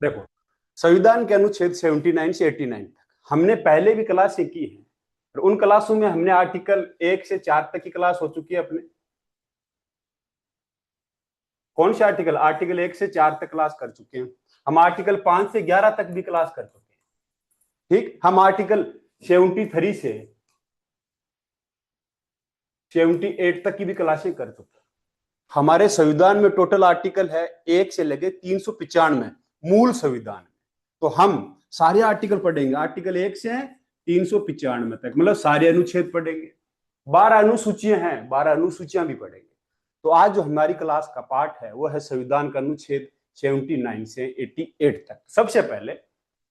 देखो, संविधान के अनुच्छेद 79 से 89 तक हमने पहले भी क्लासें की हैं, और उन क्लासों में हमने आर्टिकल 1 से 4 तक की क्लास हो चुकी है अपने। कौन से आर्टिकल? आर्टिकल 1 से 4 तक क्लास कर चुके हैं। हम आर्टिकल 5 से 11 तक भी क्लास कर चुके हैं। ठीक, हम आर्टिकल 73 से 78 तक की भी क्लासें कर चुके हैं। हमारे संविधान में टोटल आर्टिकल है 1 से लेके 395 मूल संविधान में। तो हम सारे आर्टिकल पढ़ेंगे, आर्टिकल 1 से 395 तक, मतलब सारे अनुच्छेद पढ़ेंगे। 12 अनुसूचियां हैं, 12 अनुसूचियां भी पढ़ेंगे। तो आज जो हमारी क्लास का पार्ट है वो है संविधान का अनुच्छेद 79 से 88 तक। सबसे पहले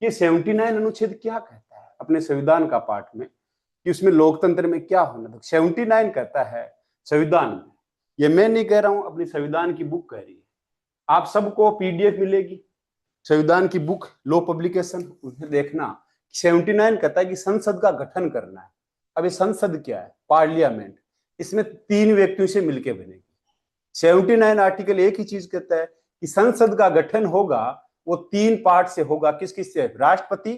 ये 79 अनुच्छेद क्या कहता है अपने संविधान का पार्ट में, कि उसमें लोकतंत्र में क्या होना था। 79 कहता है संविधान में, ये मैं नहीं कह रहा हूं, अपनी संविधान की बुक कह रही है। आप सबको पीडीएफ मिलेगी संविधान की बुक, लो पब्लिकेशन, उसमें देखना। 79 कहता है कि संसद का गठन करना है। अब ये संसद क्या है? पार्लियामेंट। इसमें 3 व्यक्तियों से मिलकर बनेगी। 79 आर्टिकल एक ही चीज कहता है कि संसद का गठन होगा, वो 3 पार्ट से होगा। किस किस से? राष्ट्रपति,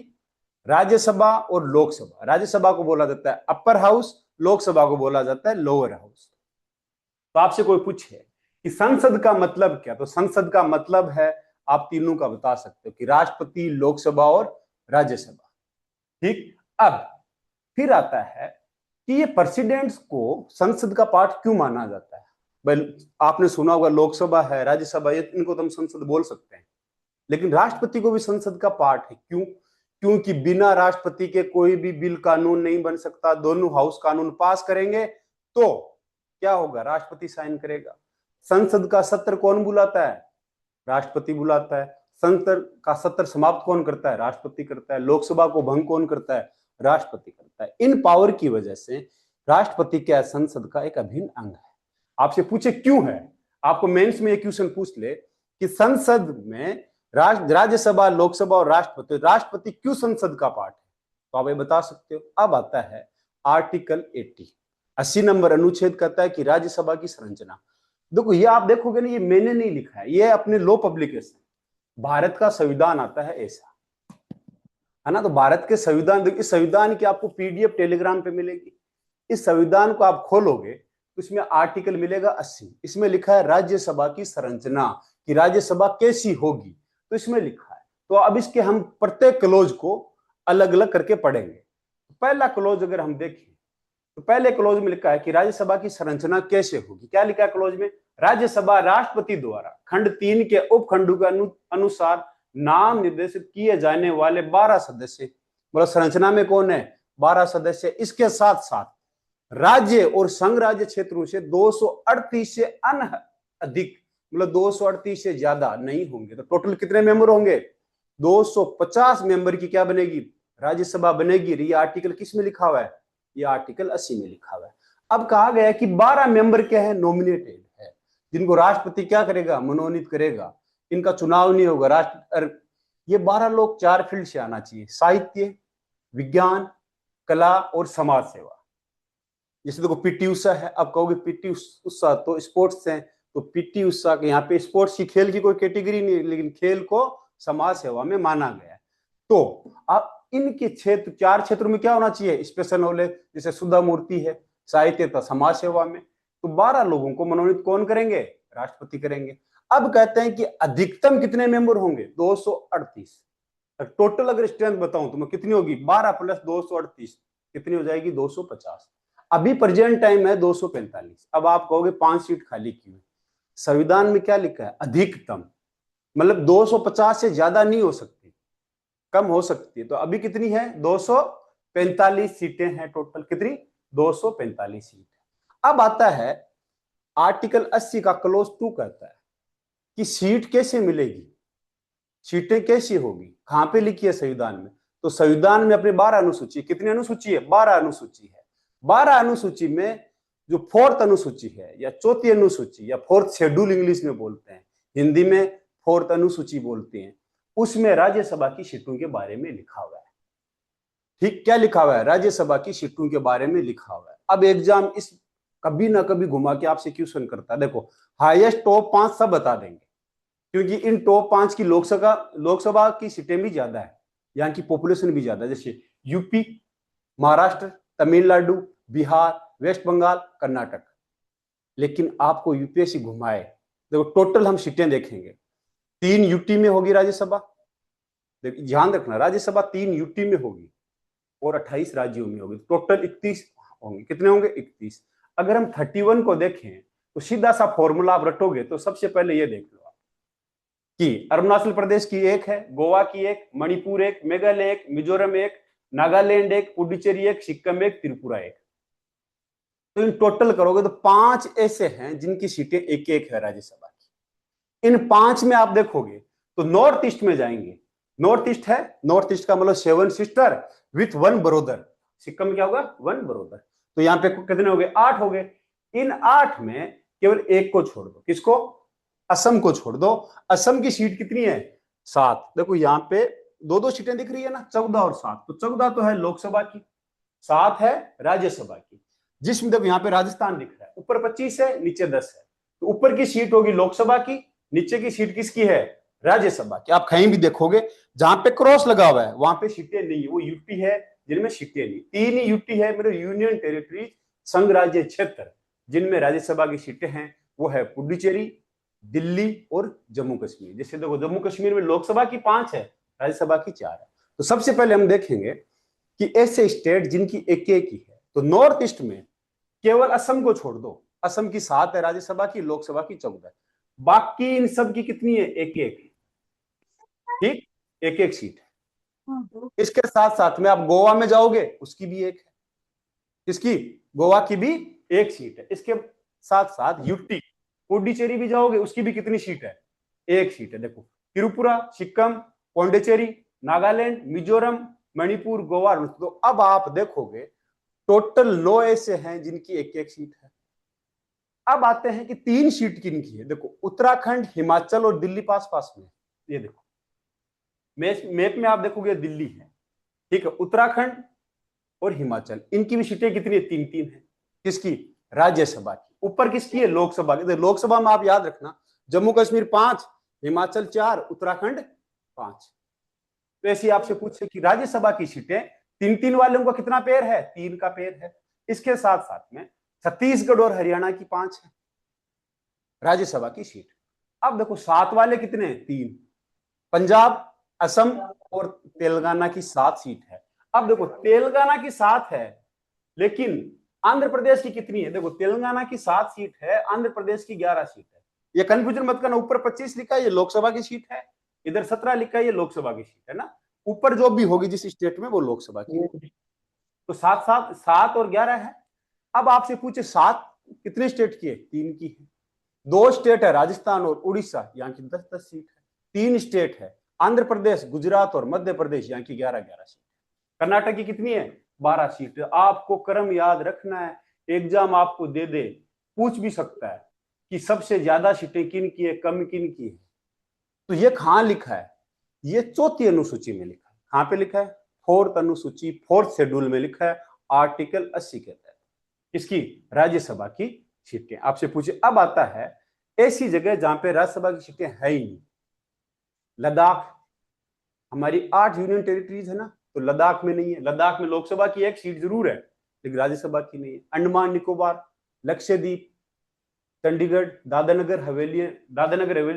राज्यसभा और लोकसभा। राज्यसभा को बोला जाता है अपर हाउस, लोकसभा को बोला जाता है लोअर हाउस। तो आपसे कोई पूछे कि संसद का मतलब क्या, तो संसद का मतलब है, आप तीनों का बता सकते हो कि राष्ट्रपति, लोकसभा और राज्यसभा। ठीक, अब फिर आता है कि ये प्रेसिडेंट्स को संसद का पार्ट क्यों माना जाता है। भाई आपने सुना होगा लोकसभा है, राज्यसभा, ये इनको तो हम संसद बोल सकते हैं, लेकिन राष्ट्रपति को भी संसद का पार्ट है। क्यों? क्योंकि बिना राष्ट्रपति के कोई भी बिल कानून नहीं बन सकता। दोनों हाउस कानून पास करेंगे तो क्या होगा? राष्ट्रपति साइन करेगा। संसद का सत्र कौन बुलाता है? राष्ट्रपति बुलाता है। संसद का सत्र समाप्त कौन करता है? राष्ट्रपति करता है। लोकसभा को भंग कौन करता है? राष्ट्रपति करता है। इन पावर की वजह से राष्ट्रपति क्या है? संसद का एक अभिन्न अंग है। आपसे पूछे क्यों है, आपको मेंस में एक क्वेश्चन पूछ ले कि संसद में राज्यसभा, लोकसभा और राष्ट्रपति क्यों संसद का पार्ट है, तो आप ये बता सकते हो। अब आता है आर्टिकल 80 नंबर अनुच्छेद कहता है कि राज्यसभा की संरचना। देखो ये आप देखोगे ना, ये मैंने नहीं लिखा है, ये अपने लो पब्लिकेशन, भारत का संविधान आता है ऐसा, है ना। तो भारत के संविधान, इस संविधान की आपको पीडीएफ टेलीग्राम पे मिलेगी। इस संविधान को आप खोलोगे तो इसमें आर्टिकल मिलेगा 80। इसमें लिखा है राज्यसभा की संरचना, कि राज्यसभा कैसी होगी, तो इसमें लिखा है। तो अब इसके हम प्रत्येक क्लोज को अलग अलग करके पढ़ेंगे। पहला क्लोज अगर हम देखें तो पहले क्लोज में लिखा है कि राज्यसभा की संरचना कैसे होगी। क्या लिखा है क्लोज में? राज्यसभा राष्ट्रपति द्वारा खंड 3 के उपखंडों के अनुसार नाम निर्देशित किए जाने वाले 12 सदस्य, मतलब संरचना में कौन है? 12 सदस्य। इसके साथ साथ राज्य और संघ राज्य क्षेत्रों से 238 से अधिक, मतलब 238 से ज्यादा नहीं होंगे। तो टोटल कितने मेंबर होंगे? 250 मेंबर की क्या बनेगी? राज्यसभा बनेगी। ये आर्टिकल किस में लिखा हुआ है? ये आर्टिकल 80 में लिखा हुआ है। अब कहा गया है कि 12 मेंबर क्या है? नॉमिनेटेड है, जिनको राष्ट्रपति क्या करेगा? मनोनीत करेगा। इनका चुनाव नहीं होगा। राष्ट्र ये 12 लोग 4 फील्ड से आना चाहिए: साहित्य, विज्ञान, कला और समाज सेवा। जैसे देखो पीटी उषा है, अब कहोगे पीटी उषा तो स्पोर्ट्स है, तो पीटी उषा के यहाँ पे स्पोर्ट्स की, खेल की कोई कैटेगरी नहीं है, लेकिन खेल को समाज सेवा में माना गया है। तो अब इनके क्षेत्र, 4 क्षेत्रों में क्या होना चाहिए? स्पेशल नॉलेज, जैसे सुधा मूर्ति है, साहित्य था, समाज सेवा में। तो 12 लोगों को मनोनीत कौन करेंगे? राष्ट्रपति करेंगे। अब कहते हैं कि अधिकतम कितने मेंबर होंगे? 238। टोटल अगर स्ट्रेंथ बताऊं तो मैं कितनी होगी? 12 प्लस 238 कितनी हो जाएगी? 250। अभी प्रेजेंट टाइम है 245। अब आप कहोगे 5 सीट खाली क्यों? संविधान में क्या लिखा है? अधिकतम, मतलब 250 से ज्यादा नहीं हो सकती, कम हो सकती है। तो अभी कितनी है? 245 सीटें हैं टोटल। कितनी? 245 सीट। अब आता है आर्टिकल 80 का क्लोज 2 कहता है कि सीट कैसे मिलेगी, सीटें कैसी होगी, कहां पे लिखी है संविधान में? तो संविधान में अपने 12 अनुसूची, कितनी अनुसूची है? 12 अनुसूची है। 12 अनुसूची में जो 4th अनुसूची है, या 4थी अनुसूची, या 4th शेड्यूल इंग्लिश में बोलते हैं, हिंदी में 4th अनुसूची बोलते हैं, उसमें राज्यसभा की सीटों के बारे में लिखा हुआ है। ठीक, क्या लिखा हुआ है? राज्यसभा की सीटों के बारे में लिखा हुआ है। अब एग्जाम इस कभी ना कभी घुमा के आपसे क्वेश्चन करता है। देखो हाईएस्ट टॉप 5 सब बता देंगे, क्योंकि इन टॉप 5 की लोकसभा की सीटें भी ज्यादा है, यहाँ की पॉपुलेशन भी ज्यादा है, जैसे यूपी, महाराष्ट्र, तमिलनाडु, बिहार, वेस्ट बंगाल, कर्नाटक। लेकिन आपको यूपीएससी घुमाए, देखो टोटल हम सीटें देखेंगे, 3 यूटी में होगी राज्यसभा, ध्यान रखना राज्यसभा 3 यूटी में होगी और 28 राज्यों में होगी, टोटल 31 होंगे। कितने होंगे? 31। अगर हम 31 को देखें तो सीधा सा फॉर्मूला आप रटोगे तो सबसे पहले ये देख लो कि अरुणाचल प्रदेश की एक है, गोवा की एक, मणिपुर एक, मेघालय एक, मिजोरम एक, नागालैंड एक, पुडुचेरी एक, सिक्किम एक, त्रिपुरा एक। तो इन टोटल करोगे तो 5 ऐसे हैं जिनकी सीटें एक एक है राज्यसभा की। इन 5 में आप देखोगे तो नॉर्थ ईस्ट में जाएंगे, नॉर्थ ईस्ट है, नॉर्थ ईस्ट का मतलब 7 सिस्टर विथ 1 ब्रोदर। सिक्किम में क्या होगा? 1 ब्रोदर। तो यहाँ पे कितने हो गए? 8 हो गए। इन 8 में केवल एक को छोड़ दो, किसको? असम को छोड़ दो। असम की सीट कितनी है? 7। देखो यहाँ पे 2-2 सीटें दिख रही है ना, 14 और 7। तो 14 तो है लोकसभा की, 7 है राज्यसभा की। जिसमें देखो यहाँ पे राजस्थान दिख रहा है, ऊपर 25 है, नीचे 10 है। तो ऊपर की सीट होगी लोकसभा की, नीचे की सीट किसकी है? राज्यसभा की। आप कहीं भी देखोगे जहां पे क्रॉस लगा हुआ है वहां पे सीटें नहीं है, वो यूटी है जिनमें सीटें नहीं। 3 ही यूटी है मेरे यूनियन टेरिटरी, संघ राज्य क्षेत्र, जिनमें राज्यसभा की सीटें हैं। वो है पुडुचेरी, दिल्ली और जम्मू कश्मीर। जैसे देखो जम्मू कश्मीर में लोकसभा की 5 है, राज्यसभा की 4 है। तो सबसे पहले हम देखेंगे कि ऐसे स्टेट जिनकी एक एक ही है। तो नॉर्थ ईस्ट में केवल असम को छोड़ दो, असम की 7 है राज्यसभा की, लोकसभा की 14 है। बाकी इन सब की कितनी है? एक एक। ठीक, एक एक सीट है। इसके साथ साथ में आप गोवा में जाओगे, उसकी भी एक है। किसकी? गोवा की भी एक सीट है। इसके साथ साथ यूटी पुडुचेरी भी जाओगे, उसकी भी कितनी सीट है? एक सीट है। देखो त्रिपुरा, सिक्किम, पौंडीचेरी, नागालैंड, मिजोरम, मणिपुर, गोवा। तो अब आप देखोगे टोटल 9 ऐसे हैं जिनकी एक एक सीट है। अब आते हैं कि 3 सीट किनकी है। देखो उत्तराखंड, हिमाचल और दिल्ली पास पास में। ये देखो मैप में आप देखोगे दिल्ली है, ठीक है, उत्तराखंड और हिमाचल, इनकी भी सीटें कितनी है? 3-3 है। किसकी? राज्यसभा की। ऊपर किसकी है? लोकसभा की। तो लोकसभा में आप याद रखना जम्मू कश्मीर 5, हिमाचल 4, उत्तराखंड 5। तो ऐसी आपसे पूछे कि राज्यसभा की सीटें 3-3 वालों का कितना पेयर है? 3 का पेयर है। इसके साथ साथ में छत्तीसगढ़ और हरियाणा की 5 है राज्यसभा की सीट। अब देखो 7 वाले कितने हैं? 3। पंजाब, असम और तेलंगाना की 7 सीट है। अब देखो तेलंगाना की 7 है, लेकिन आंध्र प्रदेश की कितनी है? देखो तेलंगाना की 7 सीट है, आंध्र प्रदेश की 11 सीट है। ये कंफ्यूजन मत करना, ऊपर 25 लिखा है ये लोकसभा की सीट है, इधर 17 लिखा है ये लोकसभा की सीट है ना। ऊपर जो भी होगी जिस स्टेट में वो लोकसभा की होगी। तो 7 और 11 है। अब आपसे पूछे 7 कितने स्टेट की है? 3 की है। 2 स्टेट है राजस्थान और उड़ीसा, यहाँ की 10-10 सीट है। 3 स्टेट है आंध्र प्रदेश, गुजरात और मध्य प्रदेश, यहाँ की 11-11 सीट। कर्नाटक की कितनी है? 12 सीट। आपको क्रम याद रखना है, एग्जाम आपको दे दे, पूछ भी सकता है कि सबसे ज्यादा सीटें किन की है, कम किन की है। तो ये कहां लिखा है? ये 4थी अनुसूची में लिखा है। कहां पे लिखा है? 4th अनुसूची, 4th शेड्यूल में लिखा है, आर्टिकल 80 के तहत। किसकी? राज्यसभा की सीटें आपसे पूछे। अब आता है ऐसी जगह जहां पे राज्यसभा की सीटें है ही नहीं। लद्दाख, हमारी 8 यूनियन टेरिटरीज है ना, तो लद्दाख में नहीं है। लद्दाख में लोकसभा की एक सीट जरूर है, लेकिन राज्यसभा की नहीं है। अंडमान निकोबार, लक्षद्वीप, चंडीगढ़, दादरा नगर हवेली,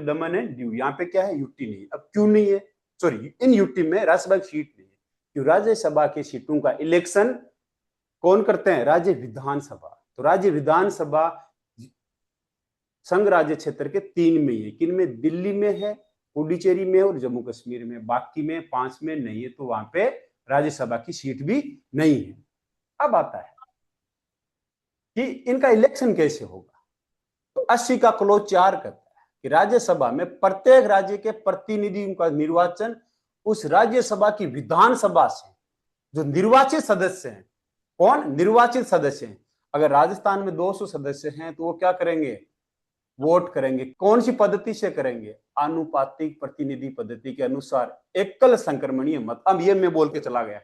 दमन एंड दीव, यहाँ पे क्या है? यूटी नहीं है। अब क्यों नहीं है? सॉरी, इन यूटी में राज्यसभा की सीट नहीं है क्यों? राज्यसभा की सीटों का इलेक्शन कौन करते हैं? राज्य विधानसभा। तो राज्य विधानसभा संघ राज्य क्षेत्र के 3 में है। किन में? दिल्ली में है, पुडुचेरी में और जम्मू कश्मीर में। बाकी में 5 में नहीं है, तो वहां पे राज्यसभा की सीट भी नहीं है। अब आता है कि इनका इलेक्शन कैसे होगा। तो 80 का क्लोज 4 कहता है कि राज्यसभा में प्रत्येक राज्य के प्रतिनिधियों का निर्वाचन उस राज्यसभा की विधानसभा से जो निर्वाचित सदस्य हैं। कौन? निर्वाचित सदस्य हैं। अगर राजस्थान में 200 सदस्य हैं तो वो क्या करेंगे? वोट करेंगे। कौन सी पद्धति से करेंगे? आनुपातिक प्रतिनिधि पद्धति के अनुसार, एकल संक्रमणीय मत। अब ये मैं बोल के चला गया,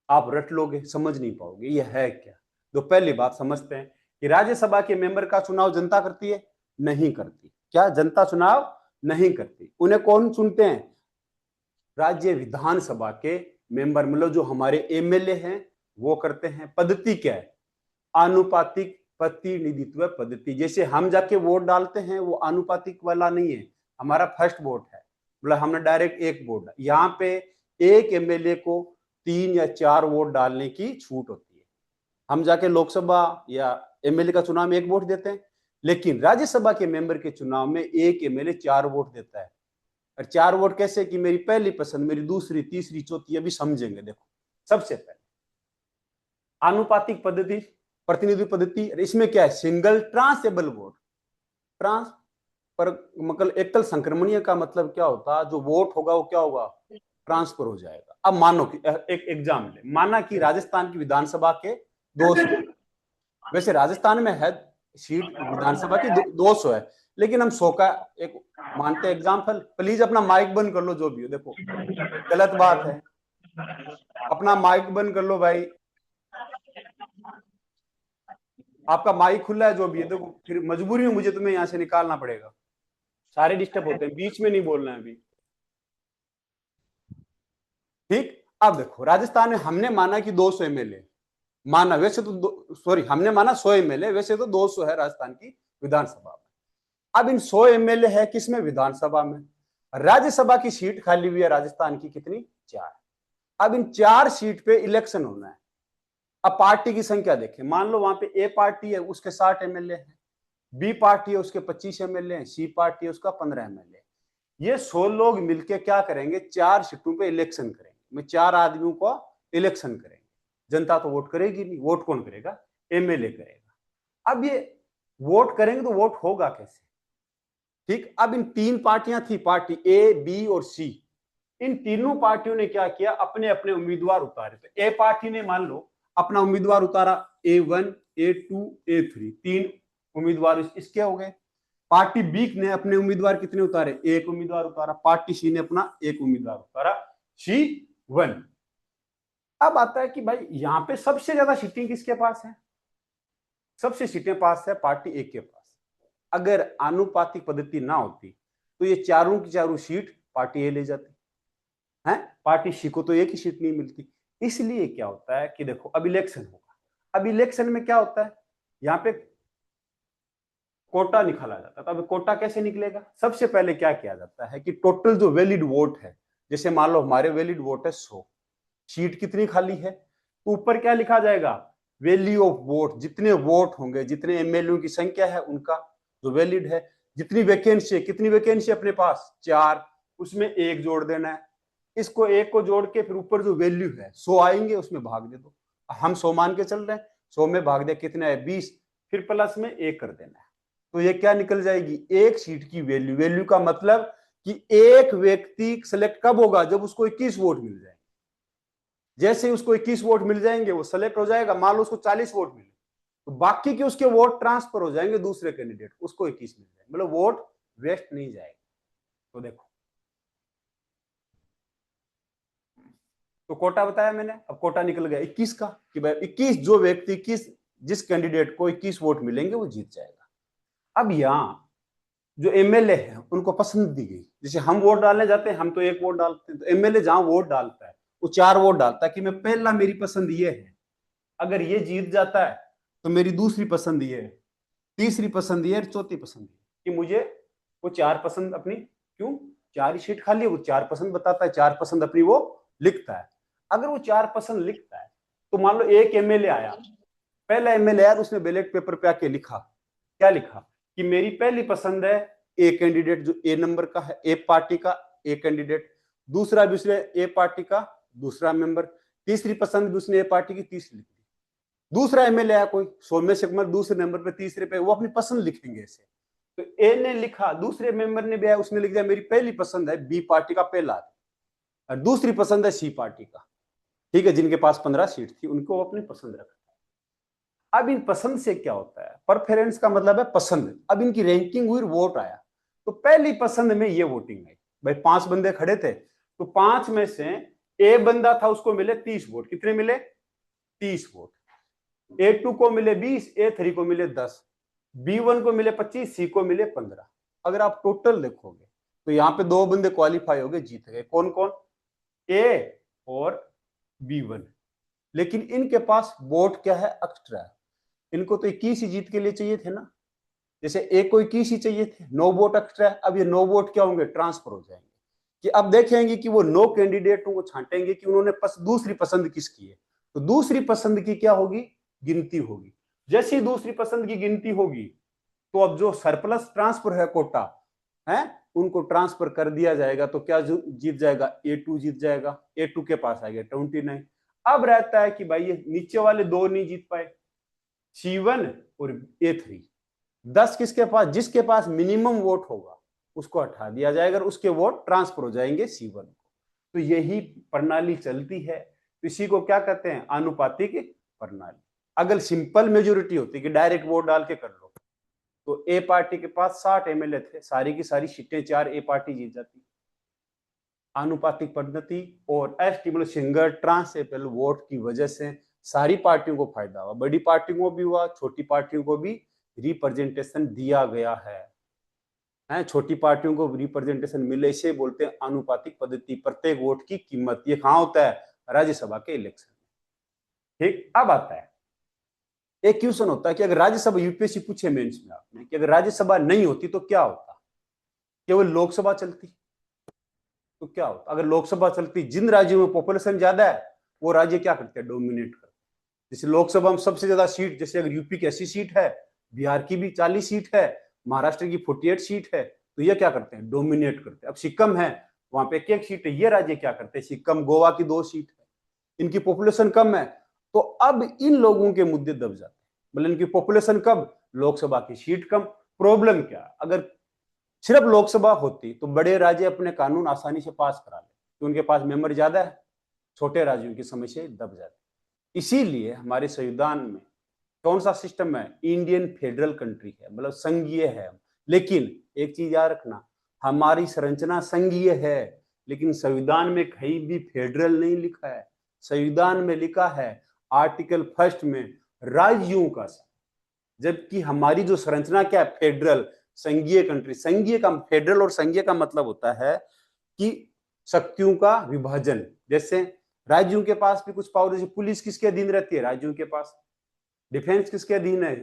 आप रट लोगे, समझ नहीं पाओगे ये है क्या। तो पहली बात समझते हैं कि राज्यसभा के मेंबर का चुनाव जनता करती है? नहीं करती। क्या जनता चुनाव नहीं करती। उन्हें कौन चुनते हैं? राज्य विधानसभा के मेंबर, मतलब जो हमारे एमएलए हैं वो करते हैं। पद्धति क्या है? आनुपातिक प्रतिनिधित्व पद्धति। जैसे हम जाके वोट डालते हैं वो आनुपातिक वाला नहीं है, हमारा फर्स्ट वोट है, मतलब हमने डायरेक्ट एक वोट। यहाँ पे एक एमएलए को 3 या 4 वोट डालने की छूट होती है। हम जाके लोकसभा या एमएलए का चुनाव में एक वोट देते हैं, लेकिन राज्यसभा के मेंबर के चुनाव में एक एमएलए 4 वोट देता है। और 4 वोट कैसे? कि मेरी पहली पसंद, मेरी दूसरी, तीसरी, चौथी, अभी समझेंगे। देखो, सबसे पहले आनुपातिक पद्धति, प्रतिनिधि पद्धति। इसमें क्या है? Single ट्रांसएबल vote. ट्रांस पर मतलब एकल संक्रमणीय का मतलब क्या होता है? जो वोट होगा वो क्या होगा? ट्रांसफर हो जाएगा। अब मानो कि एक एग्जाम ले, माना कि राजस्थान की विधानसभा के 200, वैसे राजस्थान में है सीट विधानसभा की 200 है, लेकिन हम 100 का एक मानते हैं एग्जाम्पल। प्लीज अपना माइक बंद कर लो जो भी हो। देखो, गलत बात है, अपना माइक बंद कर लो भाई। आपका माइक खुला है जो भी है, देखो फिर मजबूरी में मुझे तुम्हें यहाँ से निकालना पड़ेगा, सारे डिस्टर्ब होते हैं, बीच में नहीं बोलना है अभी, ठीक। अब देखो, राजस्थान में हमने माना कि 200 एमएलए, माना, वैसे तो सॉरी, हमने माना 100 एमएलए, वैसे तो 200 है राजस्थान की विधानसभा में। अब इन 100 एमएलए है किसमें? विधानसभा में। राज्यसभा की सीट खाली हुई है राजस्थान की कितनी? 4। अब इन 4 सीट पे इलेक्शन होना है। अब पार्टी की संख्या देखें, मान लो वहां पे ए पार्टी है उसके 60 एमएलए हैं, बी पार्टी है उसके 25 एमएलए हैं, सी पार्टी है उसका 15 एमएलए। ये 100 लोग मिलके क्या करेंगे? 4 सीटों पे इलेक्शन करेंगे, में 4 आदमियों को इलेक्शन करेंगे। जनता तो वोट करेगी नहीं, वोट कौन करेगा? एमएलए करेगा। अब ये वोट करेंगे तो वोट होगा कैसे? ठीक। अब इन 3 पार्टियां थी, पार्टी ए, बी और सी। इन तीनों पार्टियों ने क्या किया? अपने अपने उम्मीदवार उतारे। तो ए पार्टी ने मान लो अपना उम्मीदवार उतारा, A1, A2, A3, 3 उम्मीदवार इसके हो गए। पार्टी बी ने अपने उम्मीदवार कितने उतारे? एक उम्मीदवार उतारा। पार्टी सी ने अपना एक उम्मीदवार उतारा, C1। अब आता है कि भाई यहाँ पे सबसे ज्यादा सीटें किसके पास है? सबसे सीटें पास है पार्टी ए के पास। अगर आनुपातिक पद्धति ना होती तो ये चारों की चारों सीट पार्टी ए ले जाती है, पार्टी सी को तो एक ही सीट नहीं मिलती। इसलिए क्या होता है कि देखो, अब इलेक्शन होगा। अब इलेक्शन में क्या होता है? यहाँ पे कोटा निकाला जाता है। तो अब कोटा कैसे निकलेगा? सबसे पहले क्या किया जाता है कि टोटल जो वैलिड वोट है, जैसे मान लो हमारे वैलिड वोट है 100, सीट कितनी खाली है, तो ऊपर क्या लिखा जाएगा? Value of vote. जितने वोट होंगे, जितने एमएलए की संख्या है उनका जो वैलिड है। जितनी वैकेंसी है, कितनी वैकेंसी अपने पास? 4, उसमें एक जोड़ देना है। इसको एक को जोड़ के फिर ऊपर जो वैल्यू है 100 आएंगे, उसमें भाग दे दो। हम 100 मान के चल रहे हैं, 100 में भाग दे कितना है? 20, फिर प्लस में 1 कर देना है। तो ये क्या निकल जाएगी? एक सीट की वैल्यू। वैल्यू का मतलब कि एक व्यक्ति सेलेक्ट कब होगा? जब उसको 21 वोट मिल जाए। जैसे ही उसको 21 वोट मिल जाएंगे वो सेलेक्ट हो जाएगा। मान लो उसको 40 वोट मिले, तो बाकी के उसके वोट ट्रांसफर हो जाएंगे दूसरे कैंडिडेट, उसको 21 मिल जाएंगे, मतलब वोट वेस्ट नहीं जाएगा। तो देखो, तो कोटा बताया मैंने। अब कोटा निकल गया 21 का, कि भाई 21 जो व्यक्ति, 21 जिस कैंडिडेट को 21 वोट मिलेंगे वो जीत जाएगा। अब यहाँ जो एमएलए है उनको पसंद दी गई। जैसे हम वोट डालने जाते हैं, हम तो एक वोट डालते हैं, तो एमएलए जहां वोट डालता है वो 4 वोट डालता है कि मैं पहला, मेरी पसंद ये है, अगर ये जीत जाता है तो मेरी दूसरी पसंद ये है, तीसरी पसंद ये है, चौथी पसंद ये, कि मुझे वो 4 पसंद अपनी, क्यों? 4 ही सीट खाली है, वो 4 पसंद बताता है, 4 पसंद अपनी वो लिखता है। अगर वो 4 पसंद लिखता है तो मान लो एक एमएलए आया, पहला एमएलए आया, उसने बैलेट पेपर पे आके लिखा, क्या लिखा? कि मेरी पहली पसंद है ए कैंडिडेट, जो ए नंबर का है, ए पार्टी का ए कैंडिडेट। दूसरा भी उसने ए पार्टी का दूसरा मेंबर। तीसरी पसंद भी उसने ए पार्टी की तीसरी लिखी। दूसरा एमएलए आया कोई 100 में से, दूसरे नंबर पे, तीसरे पे, वो अपनी पसंद लिखेंगे ऐसे। तो ए ने लिखा, दूसरे मेंबर ने भी आया, उसने लिख दिया मेरी पहली पसंद है बी पार्टी का पहला, और दूसरी पसंद है सी पार्टी का। ठीक है, जिनके पास 15 सीट थी उनको अपनी पसंद रखा। अब इन पसंद से क्या होता है? प्रेफरेंस का मतलब है पसंद। अब इनकी रैंकिंग हुई, वोट आया, तो पहली पसंद में ये वोटिंग आई। भाई 5 बंदे खड़े थे, तो 5 में से ए बंदा था, उसको मिले 30 वोट। कितने मिले? 30 वोट। A2 को मिले 20, A3 को मिले 10, B1 को मिले 25, C को मिले 15। अगर आप टोटल देखोगे तो यहाँ पे दो बंदे क्वालिफाई हो गए, जीत गए। कौन कौन? ए और B1। लेकिन इनके पास वोट क्या है? एक्स्ट्रा। इनको तो 21 ही जीत के लिए चाहिए थे ना, जैसे ए को 21 ही चाहिए थे, 9 वोट एक्स्ट्रा है। अब ये 9 वोट क्या होंगे? ट्रांसफर हो जाएंगे। कि अब देखेंगे कि वो 9 कैंडिडेटों को छांटेंगे कि उन्होंने दूसरी पसंद किसकी है। तो दूसरी पसंद की क्या होगी? गिनती होगी। जैसी दूसरी पसंद की गिनती होगी तो अब जो सरप्लस ट्रांसफर है, कोटा है, उनको ट्रांसफर कर दिया जाएगा। तो क्या जीत जाएगा? A2 जीत जाएगा। A2 के पास आ गया 29। अब रहता है कि भाई ये नीचे वाले दो नहीं जीत पाए, C1 और A3। 10 किसके पास? जिसके पास मिनिमम वोट होगा उसको हटा दिया जाएगा, उसके वोट ट्रांसफर हो जाएंगे C1 को। तो यही प्रणाली चलती है। तो इसी को क्या कहते हैं? आनुपातिक प्रणाली। अगर सिंपल मेजोरिटी होती कि डायरेक्ट वोट डाल के कर लो, तो ए पार्टी के पास 60 MLA थे, सारी की सारी सीटें 4 ए पार्टी जीत जाती। आनुपातिक पद्धति और एस्टिमेबल सिंगल ट्रांसएबल वोट की वजह से सारी पार्टियों को फायदा हुआ, बड़ी पार्टियों को भी हुआ, छोटी पार्टियों को भी रिप्रेजेंटेशन दिया गया है। छोटी पार्टियों को रिप्रेजेंटेशन मिले, इसे बोलते हैं आनुपातिक पद्धति। प्रत्येक वोट की कीमत। ये कहां होता है? राज्यसभा के इलेक्शन में। ठीक। अब आता है एक क्वेश्चन होता है कि अगर राज्यसभा, यूपीएससी पूछे मेंस में आपने कि अगर राज्यसभा नहीं होती तो क्या होता? केवल लोकसभा चलती तो क्या होता? अगर लोकसभा चलती, जिन राज्यों में पॉपुलेशन ज्यादा है वो राज्य क्या करते हैं? डोमिनेट करते हैं। जैसे लोकसभा में सबसे ज्यादा सीट, जैसे अगर यूपी की 80 सीट है, बिहार की भी 40 सीट है, महाराष्ट्र की 48 सीट है, तो ये क्या करते हैं? डोमिनेट करते हैं। अब सिक्किम है, वहां पे एक सीट है, ये राज्य क्या करते हैं? सिक्किम, गोवा की 2 सीट है, इनकी पॉपुलेशन कम है, तो अब इन लोगों के मुद्दे दब जाते हैं। मतलब इनकी पॉपुलेशन कम, लोकसभा की सीट कम। प्रॉब्लम क्या? अगर सिर्फ लोकसभा होती तो बड़े राज्य अपने कानून आसानी से पास करा ले, तो उनके पास मेंबर ज्यादा है, छोटे राज्यों की समस्या दब जाती। इसीलिए हमारे संविधान में कौन सा सिस्टम है? इंडियन फेडरल कंट्री है, मतलब संघीय है। लेकिन एक चीज याद रखना, हमारी संरचना संघीय है, लेकिन संविधान में कहीं भी फेडरल नहीं लिखा है। संविधान में लिखा है आर्टिकल 1 में राज्यों का संघ, जबकि हमारी जो संरचना क्या है? फेडरल, संघीय कंट्री। संघीय का, फेडरल और संघीय का मतलब होता है कि शक्तियों का विभाजन। जैसे राज्यों के पास भी कुछ पावर, जैसे पुलिस किसके अधीन रहती है? राज्यों के पास। डिफेंस किसके अधीन है?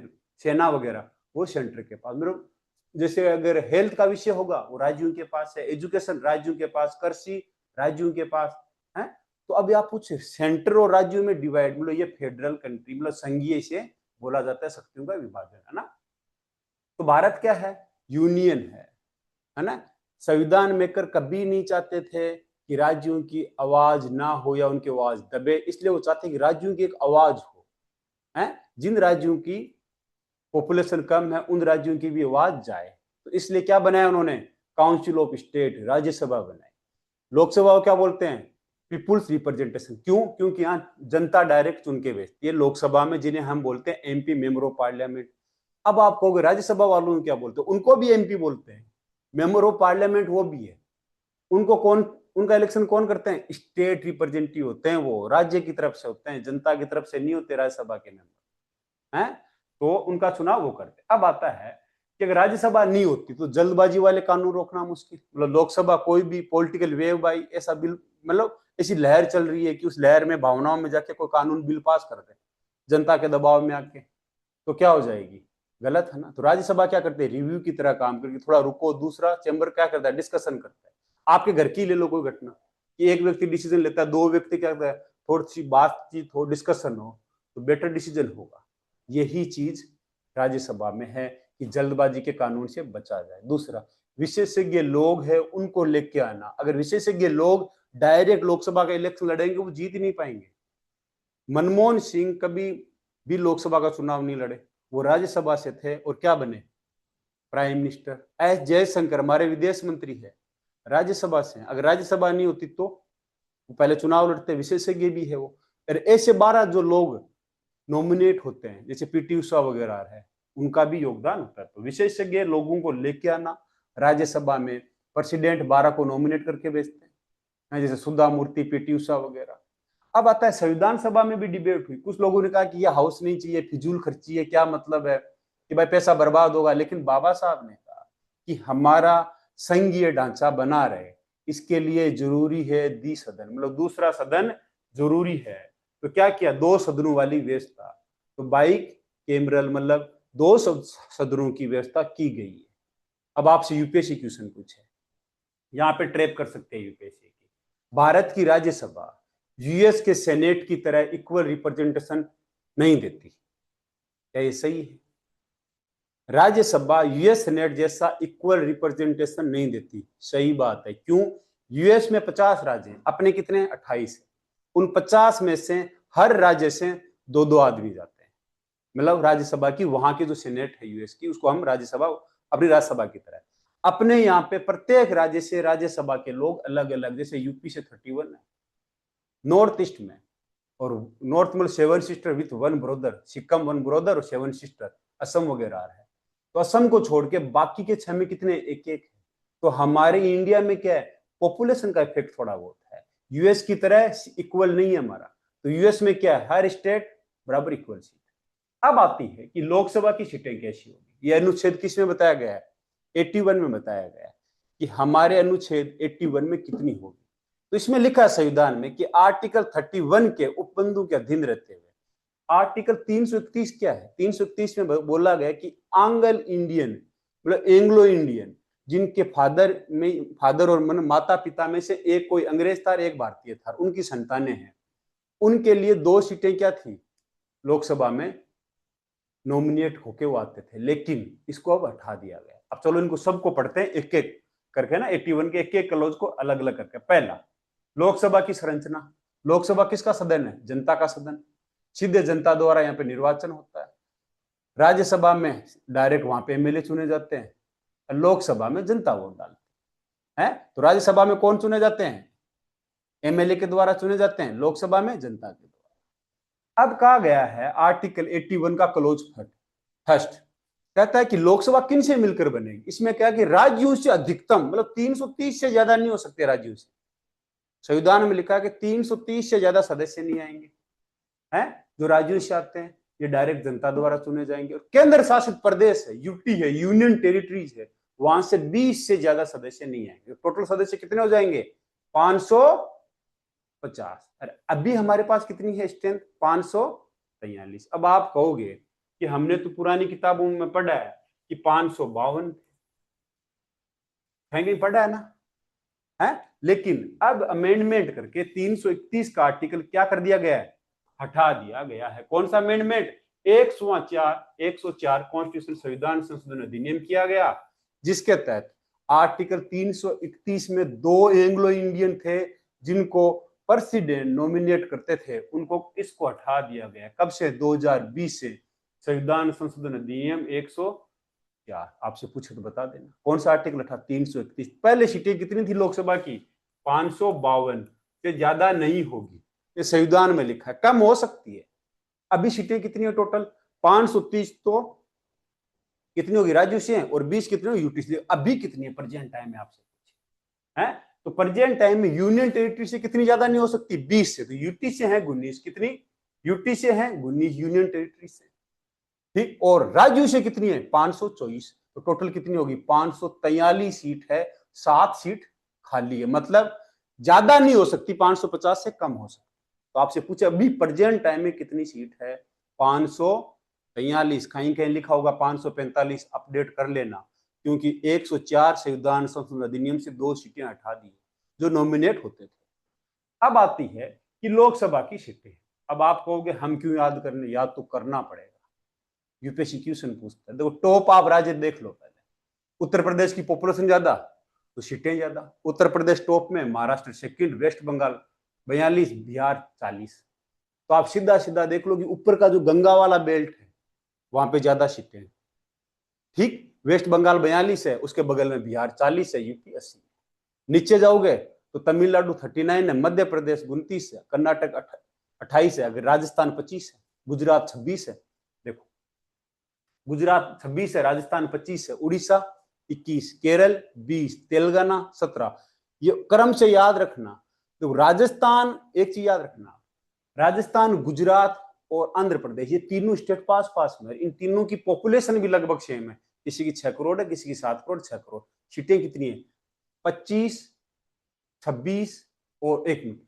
सेना वगैरह, वो सेंटर के पास। मतलब जैसे अगर हेल्थ का विषय होगा वो राज्यों के पास है, एजुकेशन राज्यों के पास, कृषि राज्यों के पास है। तो अब आप पूछे सेंटर और राज्यों में डिवाइड, मतलब ये फेडरल कंट्री, मतलब संघीय से बोला जाता है, शक्तियों का विभाजन, है ना। तो भारत क्या है? यूनियन है ना। संविधान मेकर कभी नहीं चाहते थे कि राज्यों की आवाज ना हो या उनकी आवाज दबे, इसलिए वो चाहते कि राज्यों की एक आवाज हो है। जिन राज्यों की पॉपुलेशन कम है उन राज्यों की भी आवाज जाए, तो इसलिए क्या बनाया उन्होंने? काउंसिल ऑफ स्टेट, राज्यसभा बनाई। लोकसभा को क्या बोलते हैं? People's representation. क्यों? क्योंकि यहाँ जनता डायरेक्ट चुन के भेजती है लोकसभा में, जिन्हें हम बोलते हैं MP, मेंबर ऑफ पार्लियामेंट। अब आप कहोगे राज्यसभा वालों को क्या बोलते हैं? उनको भी MP बोलते हैं, मेंबर ऑफ पार्लियामेंट वो भी है। उनको कौन, उनका इलेक्शन कौन करते हैं? स्टेट रिप्रेजेंटेटिव होते हैं, वो राज्य की तरफ से होते हैं, जनता की तरफ से नहीं होते राज्यसभा के मेंबर हैं। तो उनका चुनाव वो करते। अब आता है कि अगर राज्यसभा नहीं होती तो जल्दबाजी वाले कानून रोकना मुश्किल। मतलब लोकसभा कोई भी पॉलिटिकल वेव आई, ऐसा बिल, मतलब ऐसी लहर चल रही है कि उस लहर में, भावनाओं में जाके कोई कानून बिल पास कर दे जनता के दबाव में आके, तो क्या हो जाएगी? गलत है ना। तो राज्यसभा क्या करते हैं? रिव्यू की तरह काम करके थोड़ा रुको। दूसरा चैम्बर क्या करता है? डिस्कशन करता है। आपके घर की ले लो कोई घटना कि एक व्यक्ति डिसीजन लेता है, 2 व्यक्ति क्या करता है, थोड़ी सी बातचीत हो, डिस्कशन हो, तो बेटर डिसीजन होगा। यही चीज राज्यसभा में है कि जल्दबाजी के कानून से बचा जाए। दूसरा, विशेषज्ञ लोग हैं उनको लेके आना। अगर विशेषज्ञ लोग डायरेक्ट लोकसभा का इलेक्शन लड़ेंगे वो जीत नहीं पाएंगे। मनमोहन सिंह कभी भी लोकसभा का चुनाव नहीं लड़े, वो राज्यसभा से थे और क्या बने? Prime minister. एस जयशंकर हमारे विदेश मंत्री है, राज्यसभा से। अगर राज्यसभा नहीं होती तो वो पहले चुनाव लड़ते, विशेषज्ञ भी है वो। ऐसे 12 जो लोग नॉमिनेट होते हैं, जैसे PT उषा वगैरह है, उनका भी योगदान होता है। तो विशेषज्ञ लोगों को लेके आना राज्यसभा में। प्रेसिडेंट 12 को नॉमिनेट करके भेजते हैं, जैसे सुधा मूर्ति, PT उषा वगैरह। अब आता है संविधान सभा में भी डिबेट हुई। कुछ लोगों ने कहा कि यह हाउस नहीं चाहिए, फिजूल खर्ची है, क्या मतलब है कि भाई पैसा बर्बाद होगा। लेकिन बाबा साहब ने कहा कि हमारा संघीय ढांचा बना रहे, इसके लिए जरूरी है द्विसदन, मतलब दूसरा सदन जरूरी है। तो क्या किया, 2 सदनों वाली व्यवस्था, तो बाइक कैमरल मतलब 2 सदनों की व्यवस्था की गई है। अब आपसे यूपीएससी क्वेश्चन पूछे, यहां पे ट्रैप कर सकते हैं यूपीएससी की। भारत की राज्यसभा यूएस के सेनेट की तरह इक्वल रिप्रेजेंटेशन नहीं देती, क्या ये सही है? राज्यसभा यूएस सेनेट जैसा इक्वल रिप्रेजेंटेशन नहीं देती, सही बात है। क्यों? यूएस में 50 राज्य हैं, अपने कितने 28 है। उन 50 में से हर राज्य से 2-2 आदमी जाते हैं, मतलब राज्यसभा की वहां की जो सेनेट है यूएस की, उसको हम राज्यसभा अपनी राज्यसभा की तरह। अपने यहाँ पे प्रत्येक राज्य से राज्यसभा के लोग अलग अलग, जैसे यूपी से 31 है, नॉर्थ ईस्ट में, और नॉर्थ में 7 sister with 1 brother, Sikkim 1 brother और 7 सिस्टर, असम वगैरह है। तो असम को छोड़ के बाकी के 6 में कितने, एक एक है। तो हमारे इंडिया में क्या है, पॉपुलेशन का इफेक्ट थोड़ा बहुत है, यूएस की तरह इक्वल नहीं है हमारा। तो यूएस में क्या है, हर स्टेट बराबर इक्वल सीट। अब आती है कि लोकसभा की सीटें कैसी होगी। ये अनुच्छेद किस में बताया गया है, 81 में बताया गया है कि हमारे अनुच्छेद 81 में कितनी होगी। तो इसमें लिखा है संविधान में कि आर्टिकल 31 के उपबंधु के अधीन रहते हुए, आर्टिकल 331 क्या है, 331 में बोला गया कि आंग्ल इंडियन मतलब एंग्लो इंडियन, जिनके फादर और माता पिता में से एक कोई अंग्रेज था, एक भारतीय था, उनकी संतानें हैं, उनके लिए 2 सीटें क्या थी लोकसभा में, नॉमिनेट होके वो आते थे। लेकिन इसको अब हटा दिया गया। अब चलो इनको सबको पढ़ते हैं एक एक करके ना, 81 के एक एक क्लॉज को अलग अलग करके। पहला, लोकसभा की संरचना। लोकसभा किसका सदन है, जनता का सदन, सीधे जनता द्वारा यहाँ पे निर्वाचन होता है। राज्यसभा में डायरेक्ट वहां पे एमएलए चुने जाते हैं, लोकसभा में जनता वोट डालती है। तो राज्यसभा में कौन चुने जाते हैं, एमएलए के द्वारा चुने जाते हैं, लोकसभा में जनता के द्वारा। अब कहा गया है आर्टिकल 81 का क्लोज फर्स्ट कहता है कि लोकसभा किन से मिलकर बनेगी। इसमें क्या है कि राज्यों से अधिकतम मतलब 330 से ज्यादा नहीं हो सकते राज्यों से। संविधान में लिखा है कि 330 से ज्यादा सदस्य नहीं आएंगे, हैं जो राज्यों से आते हैं ये डायरेक्ट जनता द्वारा चुने जाएंगे। और केंद्र शासित प्रदेश है, यूटी है, यूनियन टेरिटरीज है, वहां से 20 से ज्यादा सदस्य नहीं आएंगे। टोटल सदस्य कितने हो जाएंगे, 550। अरे अभी हमारे पास कितनी है स्ट्रेंथ, 543। अब आप कहोगे कि हमने तो पुरानी किताबों में पढ़ा है कि 552 कहीं पढ़ा है ना, है? लेकिन अब अमेंडमेंट करके 331 का आर्टिकल क्या कर दिया गया है, हटा दिया गया है। कौन सा अमेंडमेंट, 104 कॉन्स्टिट्यूशन संविधान संशोधन अधिनियम किया गया, जिसके तहत आर्टिकल 331 में 2 एंग्लो इंडियन थे जिनको प्रेसिडेंट नॉमिनेट करते थे, उनको इसको हटा दिया गया। कब से, 2020 से संविधान संशोधन अधिनियम 104। आपसे पूछे तो बता देना कौन सा आर्टिकल था, 331। पहले सीटें कितनी थी लोकसभा की, 552 से ज्यादा नहीं होगी, ये संविधान में लिखा है, कम हो सकती है। अभी सीटें कितनी है टोटल, 530 तो कितनी होगी राज्यों से, और 20 कितनी होगी यूटी से। अभी कितनी है प्रेजेंट टाइम में आपसे है, तो प्रेजेंट टाइम में यूनियन टेरिटरी से कितनी ज्यादा नहीं हो सकती, 20 से। तो यूटी से है 19, कितनी यूटी से है 19 यूनियन टेरिटरी से, ठीक। और राज्यों से कितनी है 524, तो टोटल कितनी होगी 543 सीट है, 7 सीट खाली है, मतलब ज्यादा नहीं हो सकती, 550 से कम हो सकती। तो आपसे पूछे अभी प्रेजेंट टाइम में कितनी सीट है, 543। कहीं कहीं लिखा होगा 545, अपडेट कर लेना, क्योंकि 104 संविधान संशोधन अधिनियम से 2 सीटें हटा दी जो नॉमिनेट होते थे। अब आती है कि लोकसभा की सीटें। अब आप कहोगे हम क्यों याद करने, याद तो करना पड़ेगा, यूपीएससी क्वेश्चन पूछता है। देखो टॉप आप राज्य देख लो पहले, उत्तर प्रदेश की पॉपुलेशन ज्यादा तो सीटें ज्यादा, उत्तर प्रदेश टॉप में, महाराष्ट्र सेकंड, वेस्ट बंगाल 42, बिहार 40। तो आप सीधा सीधा देख लो कि ऊपर का जो गंगा वाला बेल्ट है वहां पे ज्यादा सीटें हैं, ठीक। वेस्ट बंगाल 42 है, उसके बगल में बिहार 40 है, यूपी 80। नीचे जाओगे तो तमिलनाडु 39 है, मध्य प्रदेश 29 है, कर्नाटक 28 है, अगर राजस्थान 25 है, गुजरात 26 है। देखो गुजरात 26 है, राजस्थान 25 है, उड़ीसा 21, केरल 20, तेलंगाना 17। ये क्रम से याद रखना। तो राजस्थान, एक चीज याद रखना, राजस्थान, गुजरात और आंध्र प्रदेश, ये तीनों स्टेट पास पास में, इन तीनों की पॉपुलेशन भी लगभग सेम है। किसी की 6 करोड़ है, किसी की 7 करोड़, 6 करोड़, सीटें कितनी है? 25, 26 और 1 मिनट।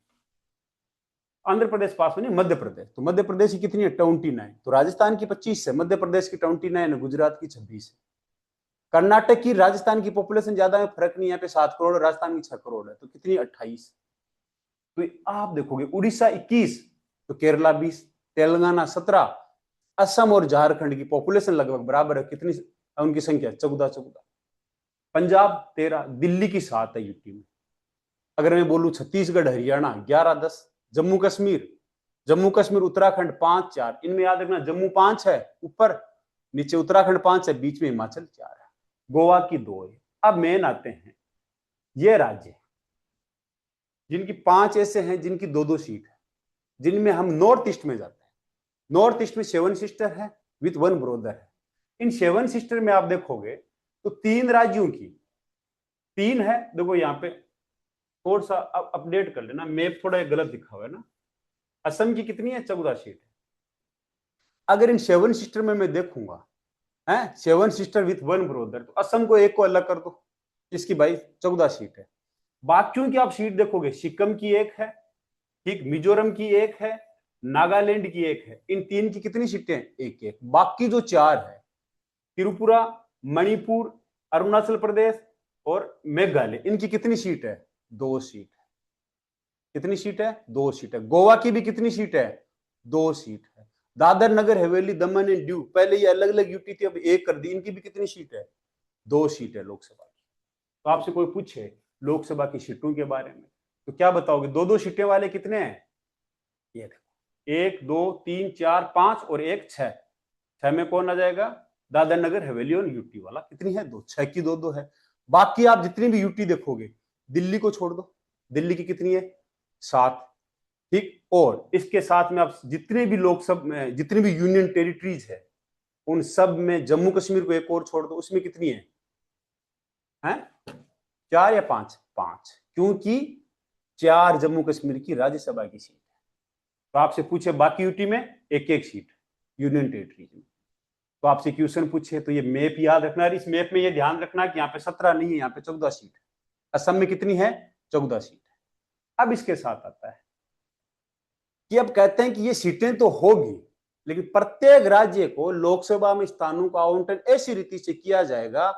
आंध्र प्रदेश पास में नहीं, मध्य प्रदेश। तो मध्य प्रदेश की कितनी है? 29। तो राजस्थान की 25 है, मध्य प्रदेश की 29 है, गुजरात की 26 है। कर्नाटक की राजस्थान की पॉपुलेशन ज्यादा है, फर्क नहीं है, यहाँ पे 7 करोड़, राजस्थान की 6 करोड़ है। तो कितनी? 28। तो आप देखोगे उड़ीसा 21, तो केरला 20, तेलंगाना 17, असम और झारखंड की पॉपुलेशन लगभग बराबर है। कितनी उनकी संख्या? 14। पंजाब 13, दिल्ली की 7 है यूपी में। अगर मैं बोलूं छत्तीसगढ़, हरियाणा 11-10, जम्मू कश्मीर उत्तराखंड 5-4। इनमें याद रखना, जम्मू 5 है ऊपर, नीचे उत्तराखंड 5 है, बीच में हिमाचल 4 है, गोवा की 2 है। अब मेन आते हैं ये राज्य जिनकी 5 ऐसे हैं जिनकी 2-2 सीट है, जिनमें हम नॉर्थ ईस्ट में जाते हैं। नॉर्थ ईस्ट में 7 सिस्टर है विथ 1 ब्रोदर है। इन 7 सिस्टर में आप देखोगे तो 3 राज्यों की 3 है। देखो यहाँ पे थोड़ा सा अपडेट कर लेना, मैप थोड़ा गलत दिखा हुआ है ना। असम की कितनी है? 14 सीट है। अगर इन 7 सिस्टर में मैं देखूंगा है 7 सिस्टर विथ 1 ब्रोदर, तो असम को एक को अलग कर दो, इसकी भाई 14 सीट है। बाकियों की आप सीट देखोगे, सिक्किम की 1 है, ठीक, मिजोरम की 1 है, नागालैंड की 1 है। इन 3 की कितनी सीटें? 1-1। बाकी जो 4 है, त्रिपुरा, मणिपुर, अरुणाचल प्रदेश और मेघालय, इनकी कितनी सीट है? 2 सीट है। कितनी सीट है? 2 सीट है। गोवा की भी कितनी सीट है? 2 सीट है। दादर नगर हवेली, दमन एंड दीव, पहले ये अलग अलग यूटी थी, अब एक कर दी, इनकी भी कितनी सीट है? 2 सीट है लोकसभा की। तो आपसे कोई पूछे लोकसभा की सीटों के बारे में तो क्या बताओगे? 2-2 सीटें वाले कितने हैं? ये देखो, 1, 2, 3, 4, 5 और 1, 6। 6 में कौन आ जाएगा? दादर नगर हवेली और यूटी वाला। कितनी है? 2। 6 की 2-2 है। बाकी आप जितनी भी यूटी देखोगे, दिल्ली को छोड़ दो, दिल्ली की कितनी है? 7, ठीक। और इसके साथ में आप जितने भी लोकसभा में जितनी भी यूनियन टेरिटरीज है, उन सब में जम्मू कश्मीर को एक और छोड़ दो, उसमें कितनी है? 4 या 5? 5, क्योंकि 4 जम्मू कश्मीर की राज्यसभा की सीट है। तो आपसे पूछे बाकी यूटी में 1-1 सीट यूनियन टेरिटरीज में। तो आपसे क्वेश्चन पूछे तो ये मैप याद रखना, इस मैप में ये ध्यान रखना कि यहाँ पे 17 नहीं है, यहाँ पे 14 सीट है। असम में कितनी है? 14 सीट है। अब इसके साथ आता है कि अब कहते हैं कि ये सीटें तो होगी, लेकिन प्रत्येक राज्य को लोकसभा में स्थानों का आवंटन ऐसी रीति से किया जाएगा,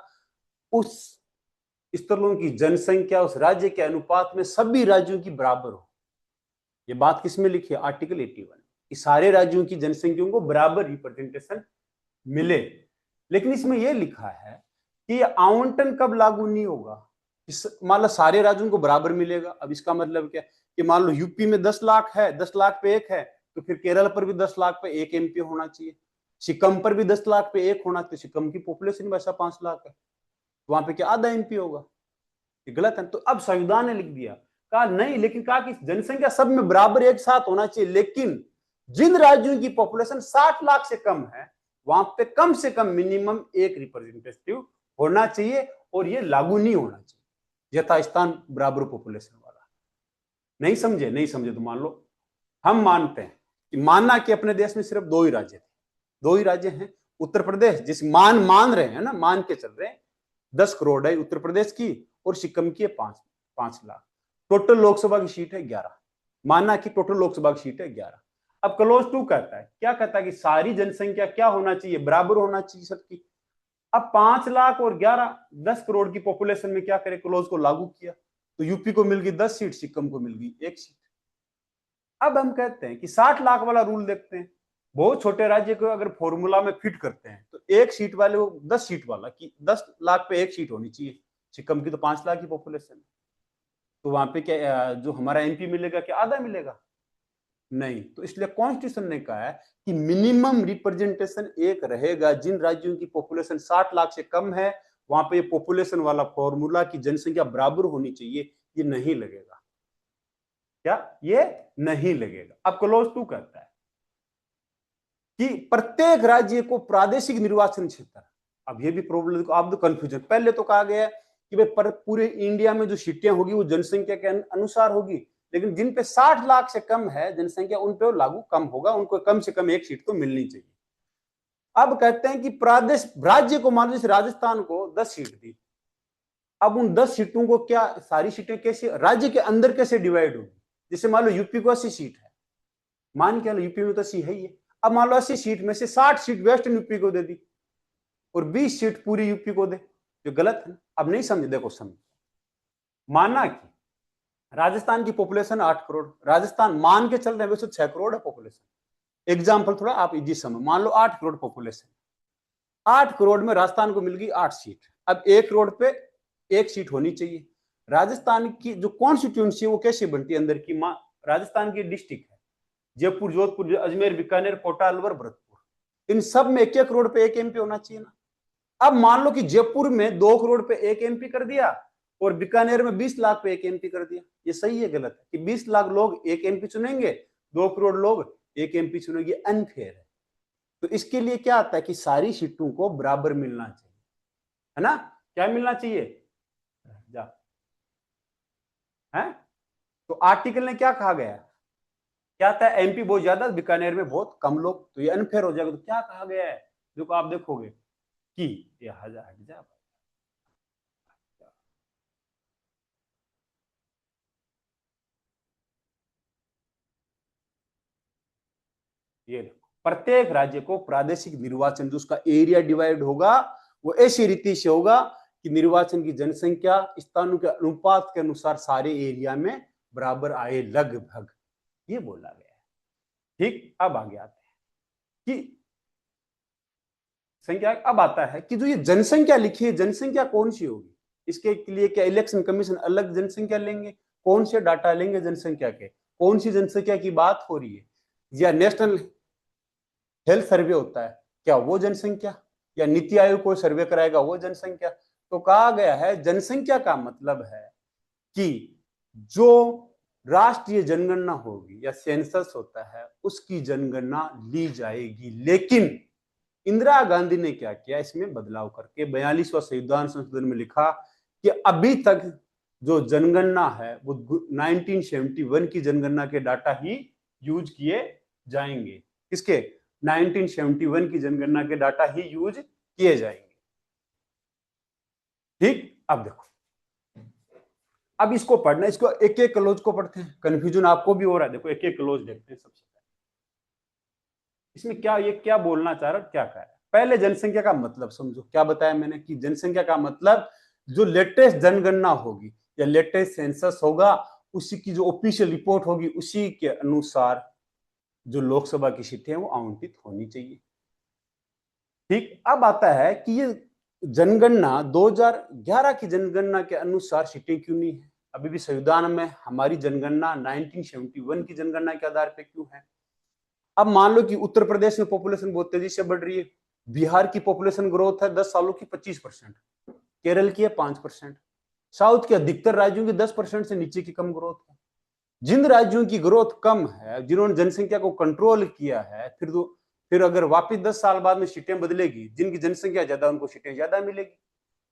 उस स्थलों की जनसंख्या उस राज्य के अनुपात में सभी राज्यों की बराबर हो। ये बात किसमें लिखी है? आर्टिकल 81, कि सारे राज्यों की जनसंख्या को बराबर रिप्रेजेंटेशन मिले। लेकिन इसमें यह लिखा है कि ये आवंटन कब लागू नहीं होगा? मान लो सारे राज्यों को बराबर मिलेगा। अब इसका मतलब क्या कि मान लो यूपी में 10 लाख है, 10 लाख पे 1 है, तो फिर केरल पर भी 10 लाख पे 1 एमपी होना चाहिए, सिक्किम पर भी 10 लाख पे 1 होना चाहिए। सिक्किम की पॉपुलेशन वैसा 5 लाख है, तो वहां पे क्या आधा एमपी होगा? ये गलत है। तो अब संविधान ने लिख दिया, कहा नहीं, लेकिन कहा कि जनसंख्या सब में बराबर एक साथ होना चाहिए, लेकिन जिन राज्यों की पॉपुलेशन 60 लाख से कम है, वहां पे कम से कम मिनिमम 1 रिप्रेजेंटेटिव होना चाहिए, और ये लागू नहीं होना चाहिए यथास्थान बराबर पॉपुलेशन वाला। नहीं समझे? नहीं समझे तो मान लो हम मानते हैं कि मानना कि अपने देश में सिर्फ 2 ही राज्य थे, 2 ही राज्य हैं। उत्तर प्रदेश, जिस मान रहे हैं ना, मान के चल रहे हैं, 10 करोड़ है उत्तर प्रदेश की, और सिक्किम की है 5 लाख। टोटल लोकसभा की सीट है 11। माना कि टोटल लोकसभा की सीट है 11। अब क्लॉज 2 कहता है, क्या कहता है कि सारी जनसंख्या क्या होना चाहिए? बराबर होना चाहिए सबकी। अब 5 लाख और 11, 10 करोड़ की पॉपुलेशन में क्या करे? क्लॉज को लागू किया, तो यूपी को मिल गई 10 सीट, सिक्किम को मिल गई 1 सीट। अब हम कहते हैं कि 60 लाख वाला रूल देखते हैं, बहुत छोटे राज्य को अगर फॉर्मूला में फिट करते हैं तो 1 सीट वाले को 10 सीट वाला कि 10 लाख पे 1 सीट होनी चाहिए। सिक्किम की तो 5 लाख की पॉपुलेशन है, तो वहां पे क्या जो हमारा एमपी मिलेगा, क्या आधा मिलेगा? नहीं। तो इसलिए कॉन्स्टिट्यूशन ने कहा है कि मिनिमम रिप्रेजेंटेशन 1 रहेगा। जिन राज्यों की पॉपुलेशन 60 लाख से कम है, वहां पे पॉपुलेशन वाला फॉर्मूला की जनसंख्या बराबर होनी चाहिए, ये नहीं लगेगा। क्या? ये नहीं लगेगा। अब क्लॉज 2 कहता है कि प्रत्येक राज्य को प्रादेशिक निर्वाचन क्षेत्र। अब ये भी प्रॉब्लम, अब तो कंफ्यूजन। पहले तो कहा गया कि भाई पूरे इंडिया में जो सीटें होगी वो जनसंख्या के अनुसार होगी, लेकिन जिन पे 60 लाख से कम है जनसंख्या, उन पे लागू कम होगा, उनको कम से कम 1 सीट तो मिलनी चाहिए। अब कहते हैं कि प्रदेश राज्य को, मान लीजिए राजस्थान को 10 सीट दी, अब उन 10 सीटों को क्या सारी सीटें कैसे राज्य के अंदर कैसे डिवाइड होगी? जैसे मान लो यूपी को 80 सीट है, मान के लो यूपी में तो 80 है ही, अब मान लो 80 सीट में से 60 सीट वेस्टर्न यूपी को दे दी और 20 सीट पूरी यूपी को दे, जो गलत है। अब नहीं समझे, देखो समझ, माना कि राजस्थान की पॉपुलेशन 8 करोड़, राजस्थान मान के चल रहे हैं वैसे 6 करोड़ है पॉपुलेशन, एग्जाम्पल थोड़ा आप इजी समझ, मान लो 8 करोड़ पॉपुलेशन, 8 करोड़ में राजस्थान को मिल गई 8 सीट, अब 1 करोड़ पे 1 सीट होनी चाहिए। राजस्थान की जो कॉन्स्टिट्यूंसी है वो कैसे बनती है अंदर की, राजस्थान की डिस्ट्रिक्ट है जयपुर, जोधपुर, अजमेर, बीकानेर, कोटा, अलवर, भरतपुर, इन सब में 1 करोड़ पे 1 एमपी होना चाहिए ना। अब मान लो कि जयपुर में 2 करोड़ पे 1 एमपी कर दिया और बीकानेर में 20 लाख पे 1 एमपी कर दिया, ये सही है गलत है? कि 20 लाख लोग 1 एमपी चुनेंगे, 2 करोड़ लोग 1 एमपी चुनेंगे, अनफेयर है। तो इसके लिए क्या आता है कि सारी सीटों को बराबर मिलना चाहिए, है ना? क्या मिलना चाहिए? जा है? तो आर्टिकल ने क्या कहा गया, क्या था, एमपी बहुत ज्यादा, बीकानेर में बहुत कम लोग, तो ये अनफेयर हो जाएगा। तो क्या कहा गया है, जो आप देखोगे कि ये हट जा, ये देखो, प्रत्येक राज्य को प्रादेशिक निर्वाचन जो उसका एरिया डिवाइड होगा वो ऐसी रीति से होगा कि निर्वाचन की जनसंख्या स्थानों के अनुपात के अनुसार सारे एरिया में बराबर आए लगभग, ये बोला गया है। ठीक, अब आगे आते हैं कि संख्या, अब आता है कि जो ये जनसंख्या लिखी है, जनसंख्या कौन सी होगी, इसके लिए क्या इलेक्शन कमीशन अलग जनसंख्या लेंगे, कौन से डाटा लेंगे जनसंख्या के, कौन सी जनसंख्या की बात हो रही है, या नेशनल हेल्थ सर्वे होता है क्या वो जनसंख्या, या नीति आयोग कोई सर्वे कराएगा वो जनसंख्या? तो कहा गया है जनसंख्या का मतलब है कि जो राष्ट्रीय जनगणना होगी या सेंसस होता है उसकी जनगणना ली जाएगी। लेकिन इंदिरा गांधी ने क्या किया, इसमें बदलाव करके 42वां संविधान संशोधन में लिखा कि अभी तक जो जनगणना है वो 1971 की जनगणना के डाटा ही यूज किए जाएंगे। किसके? 1971 की जनगणना के डाटा ही यूज किए जाएंगे। ठीक, अब देखो, अब इसको पढ़ना, इसको एक एक क्लोज को पढ़ते हैं, कंफ्यूजन आपको भी हो रहा है, देखो एक एक क्लोज देखते हैं। सबसे पहले इसमें क्या, ये क्या बोलना चाह रहा है, क्या कह रहा है, पहले जनसंख्या का मतलब समझो। क्या बताया मैंने कि जनसंख्या का मतलब जो लेटेस्ट जनगणना होगी या लेटेस्ट सेंसस होगा उसी की जो ऑफिशियल रिपोर्ट होगी उसी के अनुसार जो लोकसभा की सीटें हैं वो आवंटित होनी चाहिए। ठीक, अब आता है कि ये जनगणना 2011 की जनगणना के अनुसार सीटें क्यों नहीं है, अभी भी संविधान में हमारी जनगणना 1971 की जनगणना के आधार पर क्यों है? अब मान लो कि उत्तर प्रदेश में पॉपुलेशन बहुत तेजी से बढ़ रही है, बिहार की पॉपुलेशन ग्रोथ है 10 सालों की 25%, केरल की है 5%, साउथ के अधिकतर राज्यों की 10% से नीचे की कम ग्रोथ है। जिन राज्यों की ग्रोथ कम है, जिन्होंने जनसंख्या को कंट्रोल किया है, फिर अगर वापिस 10 साल बाद में सीटें बदलेगी, जिनकी जनसंख्या ज्यादा उनको सीटें ज्यादा मिलेगी,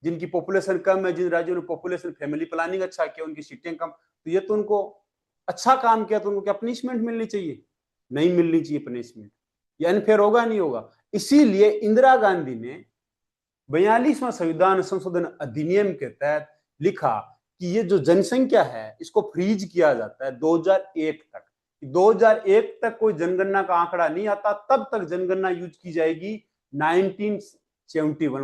जिनकी पॉपुलेशन कम है, जिन राज्यों ने पॉपुलेशन फैमिली प्लानिंग अच्छा किया उनकी सीटें कम, तो ये तो उनको अच्छा काम किया तो उनको क्या पनिशमेंट मिलनी चाहिए? नहीं मिलनी चाहिए पनिशमेंट, ये अनफेयर होगा नहीं होगा। इसीलिए इंदिरा गांधी ने 42वां संविधान संशोधन अधिनियम के तहत लिखा कि ये जो जनसंख्या है इसको फ्रीज किया जाता है 2001 तक। 2001 तक कोई जनगणना का आंकड़ा नहीं आता, तब तक जनगणना यूज की जाएगी 1971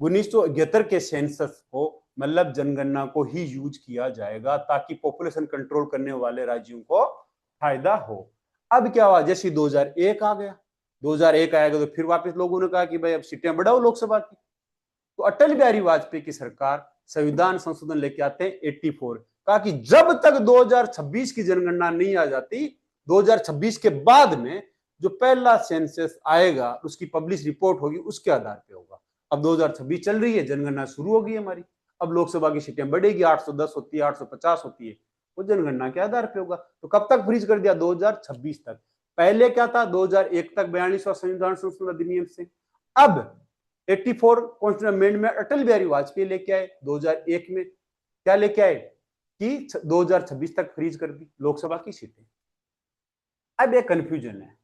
1971 के सेंसस को, मतलब जनगणना को ही यूज किया जाएगा ताकि पॉपुलेशन कंट्रोल करने वाले राज्यों को फायदा हो। अब क्या हुआ, जैसे 2001 आ गया, 2001 आएगा तो फिर वापस लोगों ने कहा कि भाई अब सीटें बढ़ाओ लोकसभा की, तो अटल बिहारी वाजपेयी की सरकार संविधान संशोधन लेके आते हैं 84, कहा कि जब तक 2026 की जनगणना नहीं आ जाती, 2026 के बाद में जो पहला सेंसस आएगा उसकी पब्लिश रिपोर्ट होगी उसके आधार पे होगा। अब 2026 चल रही है, जनगणना शुरू होगी हमारी, अब लोकसभा की सीटें बढ़ेगी, 810 होती है, 850 होती है, वो जनगणना के आधार पे होगा। तो कब तक फ्रीज कर दिया? 2026 तक। पहले क्या था? 2001 तक 42वां संविधान संशोधन अधिनियम से। अब 84 कॉन्स्टिट्यूशन अमेंडमेंट अटल बिहारी वाजपेयी लेके आए 2001 में, क्या लेके आए कि 2026 तक फ्रीज कर दी लोकसभा की सीटें। अब एक कंफ्यूजन है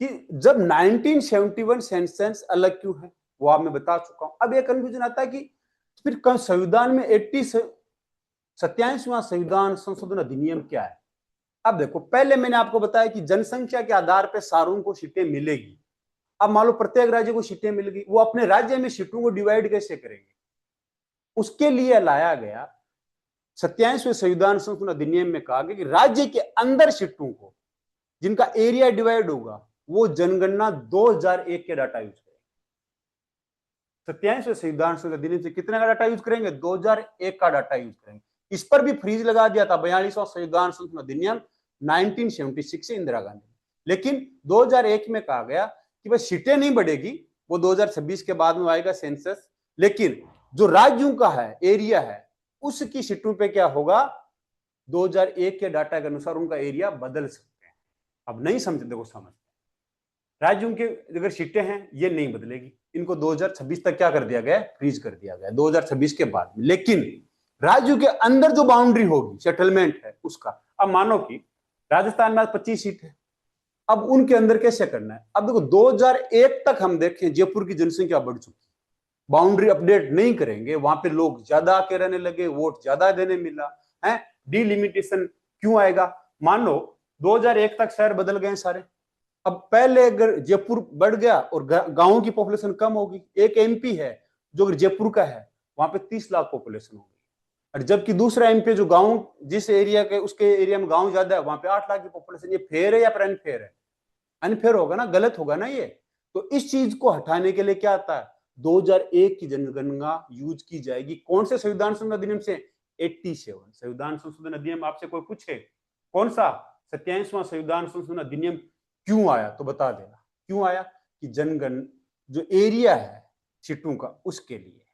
कि जब 1971 सेंसस अलग क्यों है, वो आप मैं बता चुका हूं। अब एक कंफ्यूजन आता है कि फिर संविधान में 87वां संविधान संशोधन अधिनियम क्या है? अब देखो, पहले मैंने आपको बताया कि जनसंख्या के आधार पर सारों को सीटें मिलेगी। अब मान लो प्रत्येक राज्य को सीटें मिल गई, वो अपने राज्य में सीटों को डिवाइड कैसे करेंगे? उसके लिए लाया गया 87वें संविधान संशोधन अधिनियम में कहा गया कि राज्य के अंदर सीटों को, जिनका एरिया डिवाइड होगा, वो जनगणना 2001 के डाटा यूज करेंगे। 87वें संविधान संशोधन अधिनियम से कितने का डाटा यूज करेंगे? 2001 का डाटा यूज करेंगे। इस पर भी फ्रीज लगा दिया था 42वां संविधान संशोधन अधिनियम 1976 से इंदिरा गांधी। लेकिन 2001 में कहा गया कि भाई सीटें नहीं बढ़ेगी, वो 2026 के बाद में आएगा सेंसस, लेकिन जो राज्यों का है, एरिया है, उसकी सीटों पे क्या होगा? 2001 के डाटा के अनुसार उनका एरिया बदल सकते हैं। अब नहीं समझे, देखो समझ, राज्यों के अगर सीटें हैं ये नहीं बदलेगी, इनको 2026 तक क्या कर दिया गया? फ्रीज कर दिया गया 2026 के बाद में। लेकिन राज्यों के अंदर जो बाउंड्री होगी, सेटलमेंट है उसका, अब मानो कि राजस्थान में 25 सीट है, अब उनके अंदर कैसे करना है? अब देखो 2001 तक हम देखें, जयपुर की जनसंख्या बढ़ चुकी, बाउंड्री अपडेट नहीं करेंगे, वहां पे लोग ज्यादा आके रहने लगे, वोट ज्यादा देने मिला है, डिलिमिटेशन क्यों आएगा? मान लो 2001 तक शहर बदल गए सारे। अब पहले अगर जयपुर बढ़ गया और गांवों की पॉपुलेशन कम होगी, एक एमपी है जो अगर जयपुर का है, वहां पे 30 लाख पॉपुलेशन होगी, और जबकि दूसरा एमपी जो गांव, जिस एरिया के, उसके एरिया में गांव ज्यादा है, वहां पे 8 लाख की पॉपुलेशन। ये फेयर है या फिर अनफेयर है? अनफेयर होगा ना, गलत होगा ना ये। तो इस चीज को हटाने के लिए क्या आता है? 2001 की जनगणना यूज की जाएगी। कौन से संविधान संशोधन अधिनियम से? 87 संविधान संशोधन अधिनियम। आपसे कोई पूछे कौन सा 87वां संविधान संशोधन अधिनियम क्यों आया, तो बता देना क्यों आया? कि जनगण जो एरिया है सीटों का, उसके लिए,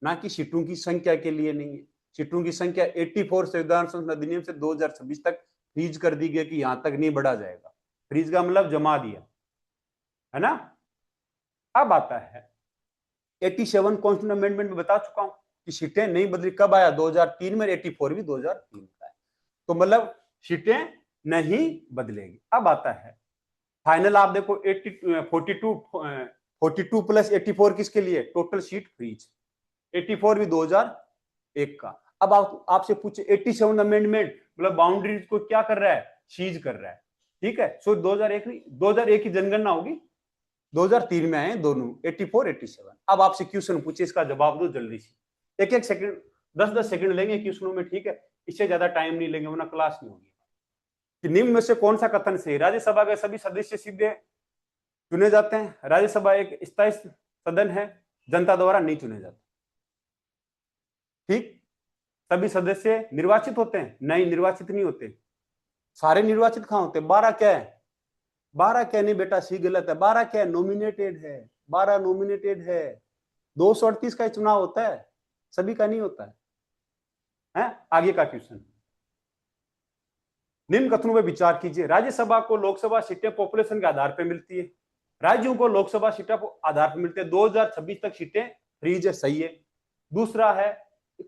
ना कि सीटों की संख्या के लिए नहीं है। सीटों की संख्या 84 संविधान संशोधन अधिनियम से 2026 तक फ्रीज कर दी गई कि यहां तक नहीं बढ़ा जाएगा। फ्रीज का मतलब जमा दिया, है ना। अब आता है 87 कॉन्स्टिट्यूशन अमेंडमेंट में बता चुका हूं कि सीटें नहीं बदली। कब आया? 2003 में। 84 भी 2003 का है, तो मतलब सीटें नहीं बदलेगी। अब आता है फाइनल, आप देखो 42 प्लस 84 किसके लिए? Total seat freeze. 84 भी 2001 का। अब आपसे पूछे 87 अमेंडमेंट मतलब बाउंड्रीज को क्या कर रहा है? सीज कर रहा है, ठीक है। सो 2001 की जनगणना होगी, 2003 में आए दोनों, 84 87। अब आपसे क्वेश्चन पूछे, इसका जवाब दो जल्दी से, एक सेकंड, 10 सेकंड लेंगे क्वेश्चनों में, ठीक है। इससे ज्यादा टाइम नहीं लेंगे वरना क्लास नहीं होगी। कि निम्न में से कौन सा कथन सही? राज्यसभा के सभी सदस्य सीधे चुने जाते हैं। राज्यसभा एक स्थायी सदन है, जनता द्वारा नहीं चुने जाते। ठीक। सभी सदस्य निर्वाचित होते हैं? नहीं, निर्वाचित नहीं होते। सारे निर्वाचित कहां होते? 12 क्या है? 12 क्या नहीं बेटा, सी गलत है। 12 क्या है? नॉमिनेटेड है। 12 नॉमिनेटेड है। 238 का चुनाव होता है, सभी का नहीं होता है। आगे का क्वेश्चन, निम्न कथनों पर विचार कीजिए। राज्यसभा को लोकसभा सीटें पॉपुलेशन के आधार पर मिलती है, राज्यों को लोकसभा सीटें आधार पर मिलती है। 2026 तक सीटें फ्रीज है, सही है। दूसरा है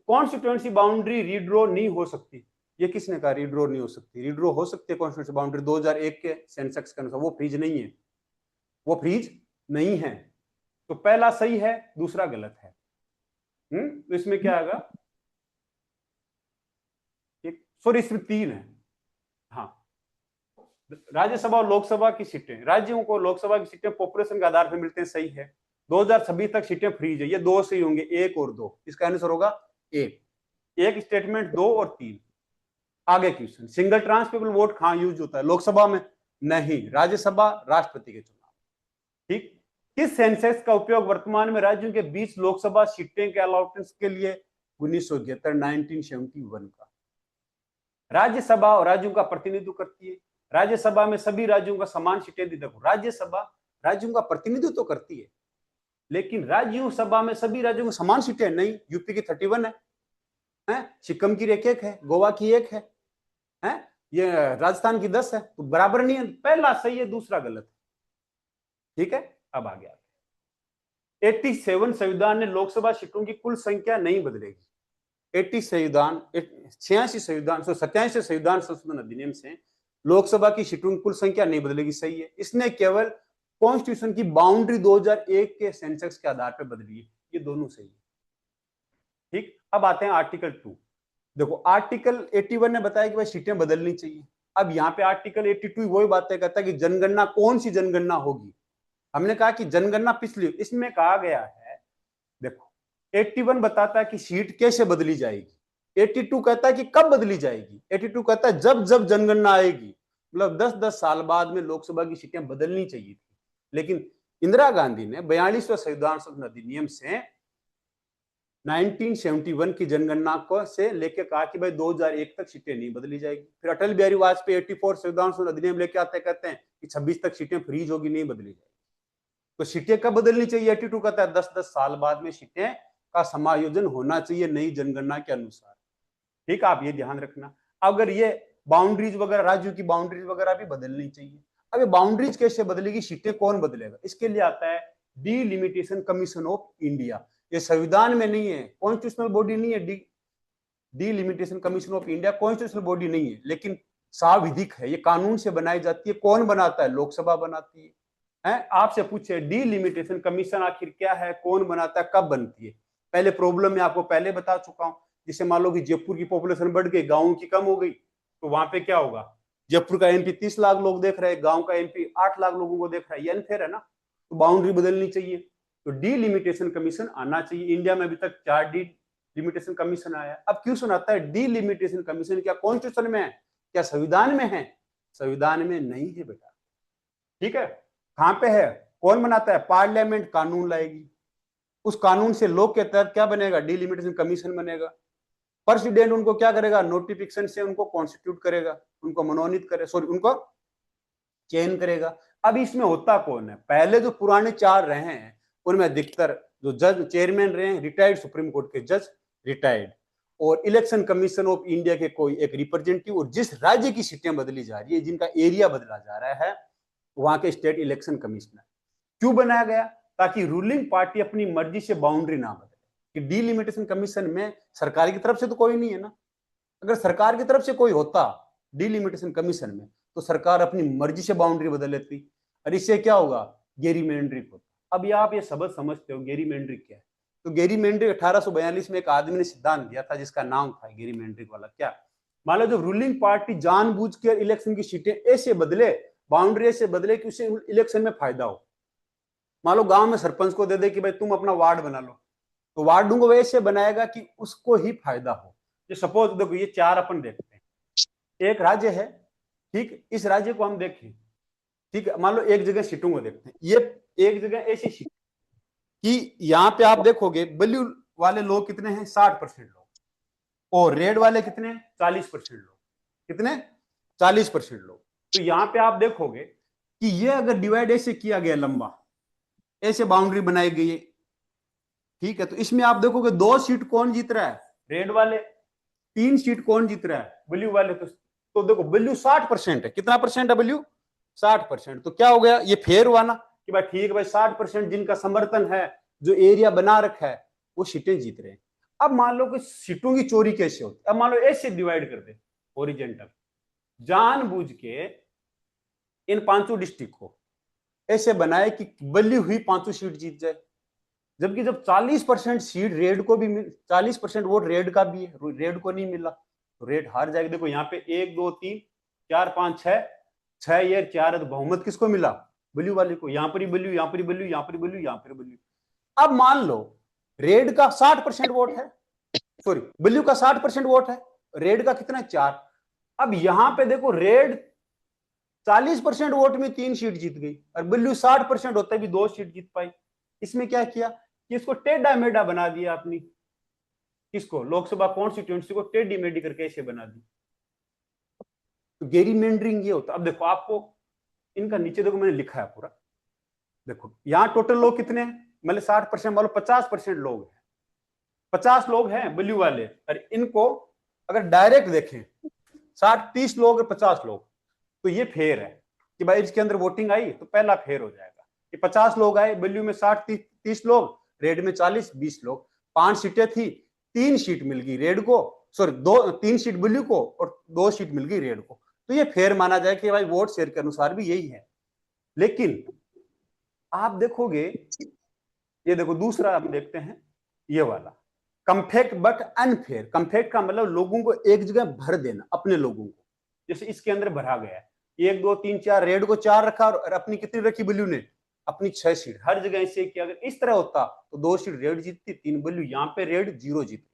कॉन्स्टिट्यूएंसी बाउंड्री रीड्रॉ नहीं हो सकती। ये किसने कहा रीड्रॉ नहीं हो सकती? रीड्रॉ हो सकती है कॉन्स्टिट्यूएंसी बाउंड्री 2001 के सेंसेक्स के अनुसार। वो फ्रीज नहीं है, वो फ्रीज नहीं है। तो पहला सही है, दूसरा गलत है। तो इसमें क्या आएगा? सॉरी, इसमें 3 है। हाँ, राज्यसभा और लोकसभा की सीटें, राज्यों को लोकसभा की सीटें पॉपुलेशन के आधार पर मिलते हैं, सही है। 2026 तक सीटें फ्रीज है, ये 2 सही होंगे, 1 और 2। इसका आंसर होगा 1 स्टेटमेंट, 2 और 3। आगे क्वेश्चन, सिंगल ट्रांसफरेबल वोट कहां यूज होता है? लोकसभा में? नहीं, राज्यसभा, राष्ट्रपति के चुनाव। ठीक। किस सेंसस का उपयोग वर्तमान में राज्यों के बीच लोकसभा सीटें के अलॉटमेंट के लिए? 1971 का। राज्यसभा और राज्यों का प्रतिनिधित्व करती है। राज्यसभा में सभी राज्यों का समान सीटें दी। देखो, राज्यसभा राज्यों का प्रतिनिधित्व तो करती है, लेकिन राज्यों सभा में सभी राज्यों को समान सीटें नहीं। यूपी की 31 है, सिक्किम की 1 है, गोवा की 1 है, ये राजस्थान की 10 है, तो बराबर नहीं है। पहला सही है, दूसरा गलत है, ठीक है। अब आ गया 87 संविधान ने लोकसभा सीटों की कुल संख्या नहीं बदलेगी। 87 संविधान संशोधन अधिनियम से लोकसभा की सीटों की कुल संख्या नहीं बदलेगी, सही है। इसने केवल कॉन्स्टिट्यूशन की बाउंड्री 2001 के सेंसस के आधार पर बदली है, ये दोनों सही है। अब आते हैं आर्टिकल 2। देखो आर्टिकल 81 ने बताया कि भाई सीटें बदलनी चाहिए। अब यहाँ पे आर्टिकल 82 वही बातें कहता है कि जनगणना, कौन सी जनगणना होगी। हमने कहा कि जनगणना पिछली, इसमें कहा गया है, देखो 81 बताता है कि सीट कैसे बदली जाएगी, 82 कहता है कि कब बदली जाएगी। 82 कहता है जब जब जनगणना आएगी, मतलब 10-10 साल बाद में लोकसभा की सीटें बदलनी चाहिए थी। लेकिन इंदिरा गांधी ने 42वें संविधान संशोधन अधिनियम से 1971 की जनगणना को से लेके कहा कि भाई 2001 तक सीटें नहीं बदली जाएगी। फिर अटल बिहारी वाजपेयी 84 संविधान संशोधन अधिनियम लेके आते कहते हैं कि 26 तक सीटें फ्रीज होगी, नहीं बदली जाएगी। तो सीटें कब बदलनी चाहिए, 82 कहता है 10-10 साल बाद में सीटें का समायोजन होना चाहिए नई जनगणना के अनुसार। ठीक है, आप ये ध्यान रखना। अगर ये बाउंड्रीज वगैरह, राज्यों की बाउंड्रीज वगैरह भी बदलनी चाहिए। अब ये बाउंड्रीज कैसे बदलेगी, सीटें कौन बदलेगा, इसके लिए आता है डिलिमिटेशन कमीशन ऑफ इंडिया। ये संविधान में नहीं है, कॉन्स्टिट्यूशनल बॉडी नहीं है। Delimitation commission of India constitutional body नहीं है, लेकिन सांविधिक है, ये कानून से बनाई जाती है। कौन बनाता है, लोकसभा बनाती है। आपसे पूछे डिलिमिटेशन कमीशन आखिर क्या है, कौन बनाता है, कब बनती है। पहले प्रॉब्लम में आपको पहले बता चुका हूं। जैसे मान लो कि जयपुर की पॉपुलेशन बढ़ गई, गांवों की कम हो गई, तो वहां पे क्या होगा, जयपुर का एमपी 30 लाख लोग देख रहे हैं, गांव का एमपी 8 लाख लोगों को देख रहा है, ये अनफेयर है ना। तो बाउंड्री बदलनी चाहिए, तो डिलिमिटेशन कमीशन आना चाहिए। इंडिया में अभी तक 4 डिलिमिटेशन कमीशन आया। अब क्यों सुनाता है डिलिमिटेशन कमीशन, क्या कॉन्स्टिट्यूशन में है, क्या संविधान में है? संविधान में नहीं है बेटा। ठीक है, कहां पे है, कौन बनाता है, पार्लियामेंट कानून लाएगी, उस कानून से लोग के तहत क्या बनेगा, डिलिमिटेशन कमीशन बनेगा। प्रेसिडेंट उनको क्या करेगा, नोटिफिकेशन से उनको कॉन्स्टिट्यूट करेगा, उनको मनोनीत करे, सॉरी उनको चयन करेगा। अब इसमें होता कौन है, पहले जो पुराने 4 रहे हैं उनमें अधिकतर जो जज चेयरमैन रहे हैं रिटायर्ड सुप्रीम कोर्ट के जज, रिटायर्ड, और इलेक्शन कमीशन ऑफ इंडिया के कोई एक रिप्रेजेंटेटिव, और जिस राज्य की सीटें बदली जा रही है, जिनका एरिया बदला जा रहा है, वहां के स्टेट इलेक्शन कमिश्नर। क्यों बनाया गया, ताकि रूलिंग पार्टी अपनी मर्जी से बाउंड्री ना बदले। कि डिलिमिटेशन कमीशन में सरकार की तरफ से तो कोई नहीं है ना। अगर सरकार की तरफ से कोई होता डिलिमिटेशन कमीशन में, तो सरकार अपनी मर्जी से बाउंड्री बदल लेती, और इससे क्या होगा, गेरीमेंड्रिक होता। अब ये आप ये शब्द समझते हो गेरीमेंड्रिक क्या है। तो गेरीमेंड्रिक 1842 में एक आदमी ने सिद्धांत दिया था, जिसका नाम था गेरीमेंड्रिक वाला। क्या, मान लो जब रूलिंग पार्टी जानबूझ के इलेक्शन की सीटें ऐसे बदले, बाउंड्री ऐसे बदले कि उसे इलेक्शन में फायदा हो। मान लो गांव में सरपंच को दे दे कि भाई तुम अपना वार्ड बना लो, तो वार्डों को वैसे बनाएगा कि उसको ही फायदा हो। जो सपोज देखो ये 4 अपन देखते हैं, एक राज्य है, ठीक, इस राज्य को हम देखें, ठीक है, मान लो एक जगह सीटों को देखते हैं, ये एक जगह ऐसी सीट कि यहाँ पे आप देखोगे ब्लू वाले लोग कितने हैं, 60% लोग, और रेड वाले कितने हैं, 40% लोग। कितने, 40% लोग। तो यहाँ पे आप देखोगे कि ये अगर डिवाइड ऐसे किया गया, लंबा ऐसे बाउंड्री बनाई गई है, ठीक है, तो इसमें आप देखोगे 2 सीट कौन जीत रहा है, रेड वाले, 3 सीट कौन जीत रहा है, ब्लू वाले। तो देखो ब्लू 60% है, कितना परसेंट है ब्लू, 60%। तो क्या हो गया, ये फेयर हुआ ना, कि भाई ठीक है भाई 60% जिनका समर्थन है, जो एरिया बना रखा है, वो सीटें जीत रहे हैं। अब मान लो कि सीटों की चोरी कैसे होती है, अब मान लो ऐसे डिवाइड कर दे, ओरिजेंटल, जानबूझ के इन 5 डिस्ट्रिक्ट को ऐसे बनाए कि बली हुई 5 सीट जीत जाए, जबकि जब 40% सीट रेड को भी 40% वोट रेड का भी है, रेड को नहीं मिला, तो रेड हार जाएगी। देखो यहाँ पे 1 2 3 4 5 6 ये 4 है, तो बहुमत किसको मिला, ब्लू वाले को। यहाँ पर ही ब्लू, यहाँ पर ही ब्लू, यहाँ पर ब्लू, यहाँ पर ब्लू। अब मान लो रेड का 60% वोट है, सॉरी ब्लू का 60% वोट है, रेड का कितना, 4। अब यहां पे देखो रेड 40% वोट में 3 सीट जीत गई, और ब्लू 60% होते भी 2 सीट जीत पाई। इसमें क्या किया कि इसको टेढ़ा मेढ़ा बना दिया अपनी, किसको, लोकसभा कॉन्स्टिट्यूएंसी को टेढ़ी मेढ़ी करके ऐसे बना दी। तो गेरीमेंडरिंग ये होता। अब देखो आपको इनका नीचे देखो मैंने लिखा है पूरा, देखो यहां टोटल लोग कितने हैं, मतलब 60%, मान लो 50% लोग हैं, 50 लोग हैं ब्लू वाले, और इनको अगर डायरेक्ट देखें 60-30 लोग और 50 लोग, तो ये फेयर है कि भाई इसके अंदर वोटिंग आई तो पहला फेयर हो जाएगा कि 50 लोग आए, ब्लू में 60-30 लोग, रेड में 40-20 लोग, 5 सीटें थी, 3 सीट मिल गई रेड को, सॉरी 3 सीट ब्लू को और 2 सीट मिल गई रेड को। तो ये फेयर माना जाए कि भाई वोट शेयर के अनुसार भी यही है। लेकिन आप देखोगे, ये देखो दूसरा हम देखते हैं, ये वाला कम्फेक्ट बट अनफेयर। कम्फेक्ट का मतलब लोगों को एक जगह भर देना, अपने लोगों को। जैसे इसके अंदर भरा गया है, 1 2 3 4, रेड को 4 रखा और अपनी कितनी रखी ब्लू ने, अपनी 6 सीट हर जगह से किया। अगर इस तरह होता तो 2 सीट रेड जीतती, 3 ब्लू, यहाँ पे रेड 0 जीतती।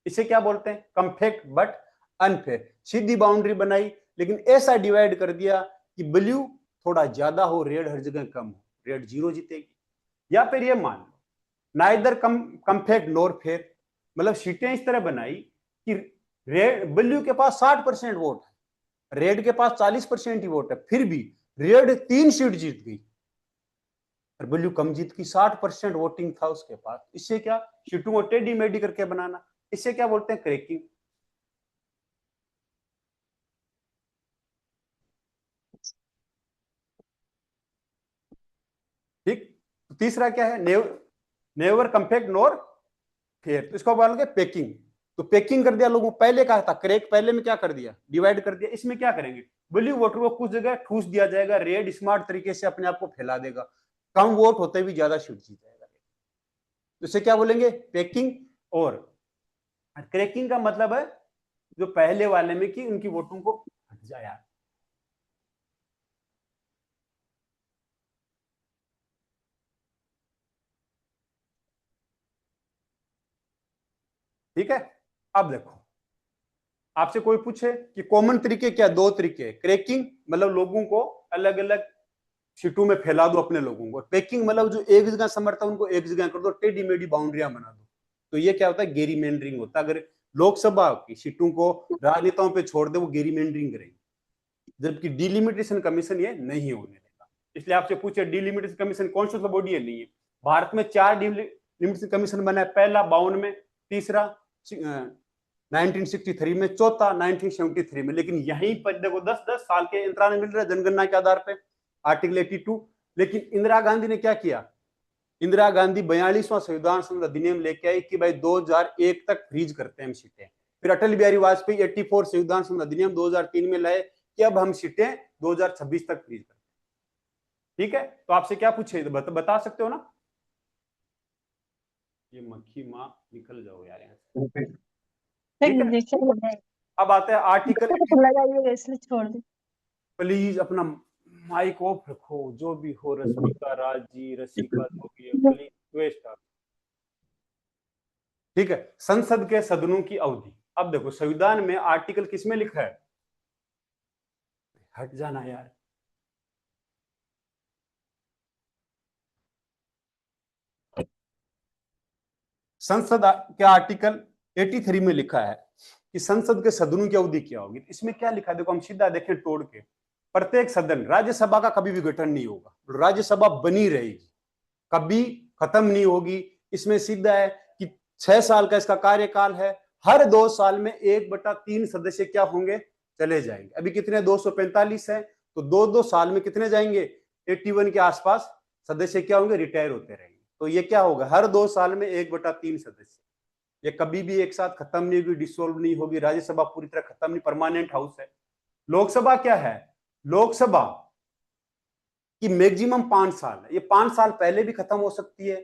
इसे क्या बोलते हैं? कम्फेक्ट बट अनफेयर। सीधी बाउंड्री बनाई लेकिन ऐसा डिवाइड कर दिया कि ब्लू थोड़ा ज्यादा हो, रेड हर जगह कम हो, रेड 0 जीतेगी। या फिर ये मान लो नाइदर कम्फेक्ट नॉर फेयर, मतलब सीटें इस तरह बनाई कि रेड ब्लू के पास 60% वोट है, रेड के पास 40% ही वोट है, फिर भी रेड 3 सीट जीत गई और ब्लू कम जीत की, 60% वोटिंग था उसके पास। इससे क्या? सीटों को टेढ़ी मेढ़ी करके बनाना। इसे क्या बोलते हैं? क्रैकिंग। ठीक। तो तीसरा क्या है? नेवर कम्फेक्ट नॉर फेयर, तो इसको बोलोगे पैकिंग। तो पैकिंग कर दिया लोगों, पहले कहा था क्रैक, पहले में क्या कर दिया? डिवाइड कर दिया। इसमें क्या करेंगे? ब्लू वोटर को कुछ जगह ठूस दिया जाएगा, रेड स्मार्ट तरीके से अपने आप को फैला देगा, कम वोट होते भी ज्यादा सीट जीत जाएगा। तो इसे क्या बोलेंगे? पैकिंग। और क्रैकिंग का मतलब है जो पहले वाले में कि उनकी वोटों को हट जाया। ठीक है। अब देखो, आपसे कोई पूछे कि कॉमन तरीके क्या? 2 तरीके। क्रैकिंग मतलब लोगों को अलग अलग सीटों में फैला दो अपने लोगों को। पैकिंग मतलब जो एक जगह समर्थन उनको एक जगह कर दो, टेढ़ी मेढ़ी बाउंड्रियां बना दो। तो ये क्या होता है? गेरीमेंडरिंग होता है। अगर लोकसभा की सीटों को राजनेताओं पे छोड़ दे, वो गेरीमेंडरिंग करेंगे, जबकि डिलिमिटेशन कमीशन ये नहीं होने देगा। इसलिए आपसे पूछे डिलिमिटेशन कमीशन कौन सा बॉडी है? नहीं है। भारत में 4 डिलिमिटेशन कमीशन बना है, पहला 52 में, तीसरा 1963 में, चौथा 1973 में। लेकिन यहीं पर देखो 10-10 साल के अंतराल मिल रहे जनगणना के आधार पर, आर्टिकल 82। लेकिन इंदिरा गांधी ने क्या किया? इंदिरा गांधी 42वां संविधान संशोधन अधिनियम लेके आई कि भाई 2001 तक फ्रीज करते हैं हम सीटें। फिर अटल बिहारी वाजपेयी 84 संविधान संशोधन अधिनियम 2003 में लाए कि अब हम सीटें 2026 तक फ्रीज करते हैं। ठीक है। तो आपसे क्या पूछे? बता सकते हो ना? ये मक्खी माँ निकल जाओ यार यहाँ से। ठीक है। अब आते हैं आर्टिकल। लगाइएगा इसलिए छोड़ दे। प्लीज अपना माइक ऑफ रखो, जो भी हो, रश्मिका राज जी, रसिका जो भी है, प्लीज वेस्ट। ठीक है। संसद के सदनों की अवधि। अब देखो संविधान में आर्टिकल किसमें लिखा है? हट जाना यार। संसद के आर्टिकल 83 में लिखा है कि संसद के सदनों की अवधि क्या होगी। इसमें क्या लिखा है? देखो हम सीधा देखें तोड़ के, प्रत्येक सदन, राज्यसभा का कभी भी गठन नहीं होगा, राज्यसभा बनी रहेगी, कभी खत्म नहीं होगी। इसमें सीधा है कि 6 साल का इसका कार्यकाल है, हर 2 साल में 1/3 सदस्य क्या होंगे? चले जाएंगे। अभी कितने? 245 है, तो 2-2 साल में कितने जाएंगे? 81 के आसपास सदस्य क्या होंगे? रिटायर होते रहेंगे। तो ये क्या होगा? हर 2 साल में 1/3 सदस्य। ये कभी भी एक साथ खत्म नहीं होगी, डिसोल्व नहीं होगी। राज्यसभा पूरी तरह खत्म नहीं, परमानेंट हाउस है। लोकसभा क्या है? लोकसभा कि मैक्सिमम 5 साल है। ये 5 साल पहले भी खत्म हो सकती है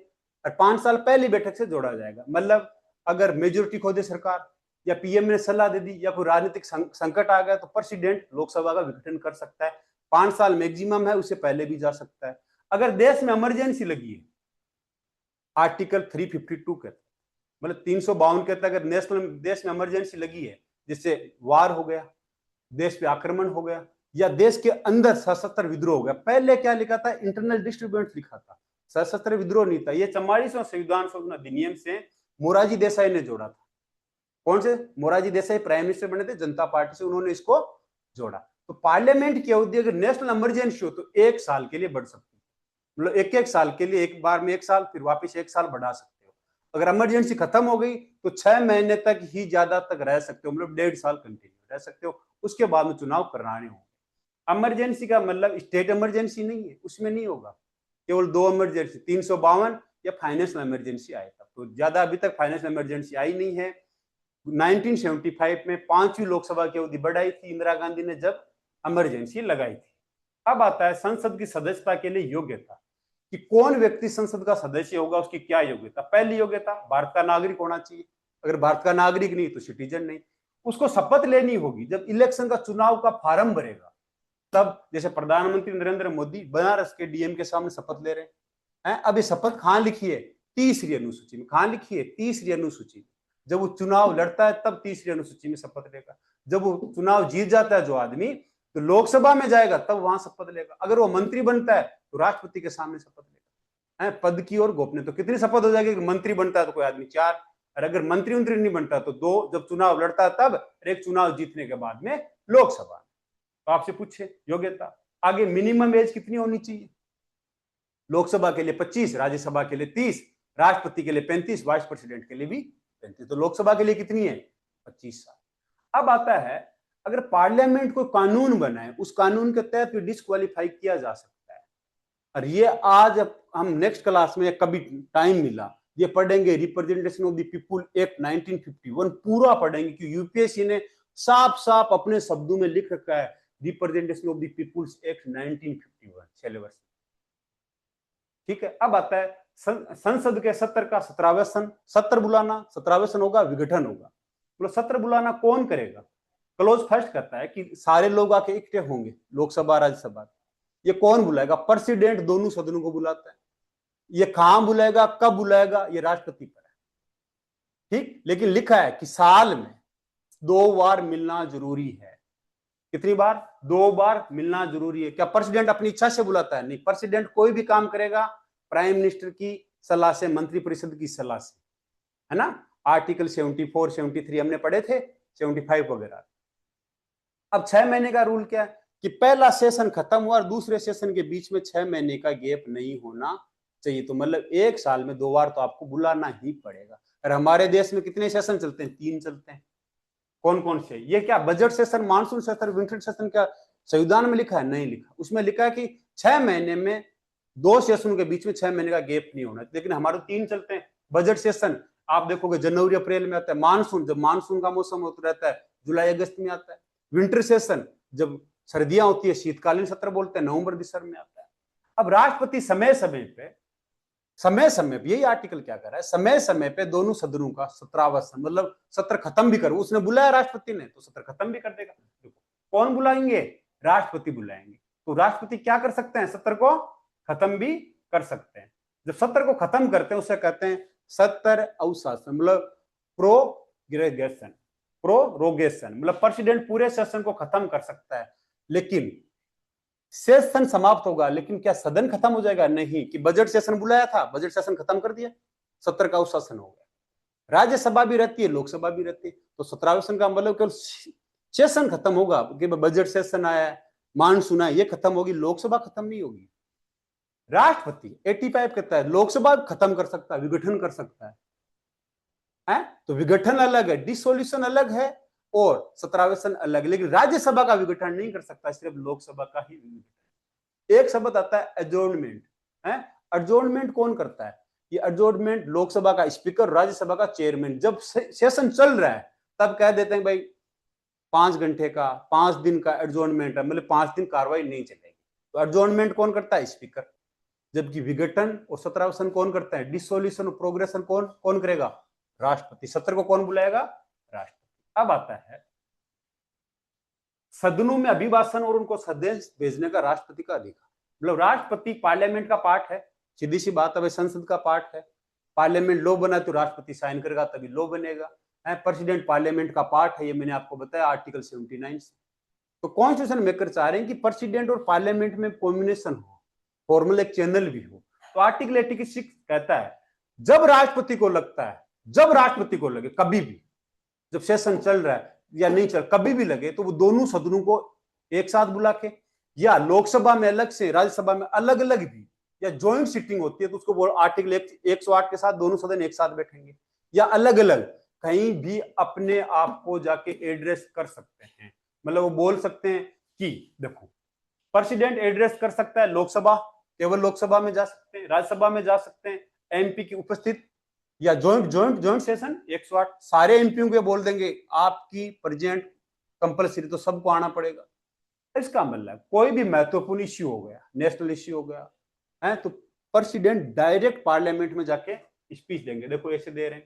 और 5 साल पहली बैठक से जोड़ा जाएगा। मतलब अगर मेजोरिटी खो दे सरकार या पीएम ने सलाह दे दी या कोई राजनीतिक संकट आ गया तो प्रेसिडेंट लोकसभा का विघटन कर सकता है। 5 साल मैक्सिमम है, उससे पहले भी जा सकता है। अगर देश में इमरजेंसी लगी है, आर्टिकल 352 कहता है, मतलब 352 कहता है, अगर नेशनल देश में इमरजेंसी लगी है, जिससे वार हो गया, देश पे आक्रमण हो गया, या देश के अंदर सशस्त्र विद्रोह हो गया। पहले क्या लिखा था? इंटरनल डिस्टर्बेंस लिखा था, सशस्त्र विद्रोह नहीं था। ये 44वां संविधान संशोधन अधिनियम से मोरारजी देसाई ने जोड़ा था। कौन से? मोरारजी देसाई प्राइम मिनिस्टर बने थे जनता पार्टी से, उन्होंने इसको जोड़ा। तो पार्लियामेंट की अवधि अगर नेशनल इमरजेंसी हो तो 1 साल के लिए बढ़ सकती है, मतलब एक साल के लिए, एक बार में 1 साल, फिर वापिस 1 साल बढ़ा सकते हो। अगर इमरजेंसी खत्म हो गई तो 6 महीने तक ही ज्यादा तक रह सकते हो, मतलब 1.5 साल कंटिन्यू रह सकते हो, उसके बाद में चुनाव कराने होंगे। इमरजेंसी का मतलब स्टेट इमरजेंसी नहीं है, उसमें नहीं होगा, केवल 2 इमरजेंसी, 352 या फाइनेंशियल इमरजेंसी आया था। तो ज्यादा अभी तक फाइनेंशियल इमरजेंसी आई नहीं है। 1975 में 5वीं लोकसभा की अवधि बढ़ाई थी इंदिरा गांधी ने, जब इमरजेंसी लगाई थी। अब आता है संसद की सदस्यता के लिए योग्यता। कि कौन व्यक्ति संसद का सदस्य होगा, उसकी क्या योग्यता। पहली योग्यता भारत का नागरिक होना चाहिए, अगर भारत का नागरिक नहीं तो सिटीजन नहीं। उसको शपथ लेनी होगी, जब इलेक्शन का चुनाव का फार्म भरेगा तब, जैसे प्रधानमंत्री नरेंद्र मोदी बनारस के डीएम के सामने शपथ ले रहे हैं। अब ये शपथ कहां लिखी है? तीसरी अनुसूची में। कहां लिखी है? तीसरी अनुसूची में। जब वो चुनाव लड़ता है तब तीसरी अनुसूची में शपथ लेगा। जब वो चुनाव जीत जाता है जो आदमी, तो लोकसभा में जाएगा तब वहां शपथ लेगा। अगर वो मंत्री बनता है तो राष्ट्रपति के सामने शपथ लेगा। पद की और गोपनीय तो कितनी शपथ हो जाएगी? मंत्री बनता है तो कोई आदमी 4, और अगर मंत्री नहीं बनता तो 2, जब चुनाव लड़ता है तब, और एक चुनाव जीतने के बाद में लोकसभा। तो आपसे पूछे योग्यता। आगे मिनिमम एज कितनी होनी चाहिए? लोकसभा के लिए 25, राज्यसभा के लिए 30, राष्ट्रपति के लिए 35, वाइस प्रेसिडेंट के लिए भी 35। तो लोकसभा के लिए कितनी है? 25 साल। अब आता है, अगर पार्लियामेंट कोई कानून बनाए, उस कानून के तहत भी डिस्क्वालीफाई किया जा सकता है। और ये आज हम नेक्स्ट क्लास में कभी टाइम मिला ये पढ़ेंगे, representation of the people act 1951 पूरा पढ़ेंगे, कि यूपीएससी ने साफ साफ अपने शब्दों में लिख रखा है representation of the people's act 1951 syllabus. ठीक है। अब आता है संसद के सत्र का 17वां सन। सत्र बुलाना, 17वां सन होगा, विघटन होगा। मतलब सत्र बुलाना कौन करेगा? क्लोज फर्स्ट कहता है कि सारे लोग आके इकट्ठे होंगे, लोकसभा राज्यसभा। ये कौन बुलाएगा? प्रेसिडेंट दोनों सदनों को बुलाता है। ये कहां बुलाएगा, कब बुलाएगा, ये राष्ट्रपति पर है। ठीक, लेकिन लिखा है कि साल में 2 बार मिलना जरूरी है। कितनी बार? 2 बार मिलना जरूरी है। क्या प्रेसिडेंट अपनी इच्छा से बुलाता है? नहीं, प्रेसिडेंट कोई भी काम करेगा प्राइम मिनिस्टर की सलाह से, मंत्रिपरिषद की सलाह से, है ना। आर्टिकल 74, 73 हमने पढ़े थे, 75 वगैरह। अब 6 महीने का रूल क्या है कि पहला सेशन खत्म हुआ और दूसरे सेशन के बीच में 6 महीने का गैप नहीं होना चाहिए। तो मतलब 1 साल में 2 बार तो आपको बुलाना ही पड़ेगा। और हमारे देश में कितने सेशन चलते हैं? 3 चलते हैं। कौन कौन से? ये क्या budget session, monsoon session, winter session क्या संविधान में लिखा है? नहीं लिखा। उसमें लिखा है कि 6 महीने में 2 सेशन के बीच में 6 महीने का गैप नहीं होना। लेकिन हमारे 3 चलते हैं। बजट सेशन आप देखोगे जनवरी अप्रैल में आता है। मानसून जब मानसून का मौसम होता रहता है जुलाई अगस्त में आता है। विंटर सेशन जब सर्दियां होती है, शीतकालीन सत्र बोलते हैं, नवंबर दिसंबर में आता है। अब राष्ट्रपति समय समय पे यही आर्टिकल क्या कर रहा है, समय समय पे दोनों सदनों का 17वां सन, मतलब सत्र खत्म भी करो। उसने बुलाया राष्ट्रपति ने तो सत्र खत्म भी कर देगा। कौन बुलाएंगे? राष्ट्रपति बुलाएंगे। तो राष्ट्रपति क्या कर सकते हैं? सत्र को खत्म भी कर सकते हैं। जब सत्र को खत्म करते हैं उसे कहते हैं सत्र अवशासन, मतलब प्रोरोगेशन, मतलब प्रेसिडेंट पूरे सेशन को खत्म कर सकता है। लेकिन सेशन समाप्त होगा, लेकिन क्या सदन खत्म हो जाएगा? नहीं, कि बजट सेशन बुलाया था, बजट सेशन खत्म कर दिया, सत्र का अवशासन हो गया। राज्यसभा भी रहती है, लोकसभा भी रहती है। तो 17वें सेशन का मतलब केवल सेशन खत्म होगा कि बजट सेशन आया, मानसून आया, ये खत्म होगी, लोकसभा खत्म नहीं होगी। राष्ट्रपति 85 कहता है लोकसभा खत्म कर सकता है, विघटन कर सकता है? तो विघटन अलग है, डिसोल्यूशन अलग है, और 17वें सन अलग है। लेकिन राज्यसभा का विघटन नहीं कर सकता, सिर्फ लोकसभा का ही विघटन। एक शब्द आता है एडजोर्नमेंट। एडजोर्नमेंट कौन करता है? ये एडजोर्नमेंट लोकसभा का स्पीकर, राज्यसभा का चेयरमैन। जब सेशन चल रहा है तब कह देते हैं भाई 5 घंटे का, 5 दिन का एडजोर्नमेंट है, मतलब 5 दिन कार्रवाई नहीं चलेगी। तो एडजोर्नमेंट कौन करता है? स्पीकर। जबकि विघटन और 17वां सन कौन करता है? डिसोल्यूशन और प्रोग्रेशन कौन करेगा? राष्ट्रपति। सत्र को कौन बुलाएगा? राष्ट्रपति। अब आता है सदनों में अभिभाषण और उनको संदेश भेजने का राष्ट्रपति का अधिकार। मतलब राष्ट्रपति पार्लियामेंट का पार्ट है, सीधी सी बात है, संसद का पार्ट है। पार्लियामेंट लॉ बना तो राष्ट्रपति साइन करेगा तभी लॉ बनेगा। प्रेसिडेंट पार्लियामेंट का पार्ट है, ये मैंने आपको बताया आर्टिकल 79 से। तो कॉन्स्टिट्यूशन मेकर चाह रहे हैं कि प्रेसिडेंट और पार्लियामेंट में कॉम्बिनेशन हो, फॉर्मल एक चैनल भी हो। तो आर्टिकल 86 कहता है जब राष्ट्रपति को लगे, कभी भी, जब सेशन चल रहा है या नहीं चल, कभी भी लगे, तो वो दोनों सदनों को एक साथ बुला के, या लोकसभा में अलग से, राज्यसभा में अलग अलग भी, या ज्वाइंट सिटिंग होती है तो उसको आर्टिकल 108 के साथ दोनों सदन एक साथ बैठेंगे, या अलग अलग कहीं भी अपने आप को जाके एड्रेस कर सकते हैं। मतलब वो बोल सकते हैं कि देखो, प्रेसिडेंट एड्रेस कर सकता है लोकसभा, केवल लोकसभा में जा सकते हैं, राज्यसभा में जा सकते हैं एमपी की उपस्थित, या ज्वाइंट सेशन 108 सारे एमपीओ के बोल देंगे आपकी प्रेजेंट कंपलसरी, तो सबको आना पड़ेगा। इसका मतलब कोई भी महत्वपूर्ण इश्यू हो गया, नेशनल इश्यू हो गया है, तो प्रेसिडेंट डायरेक्ट पार्लियामेंट में जाके स्पीच देंगे। देखो ऐसे दे रहे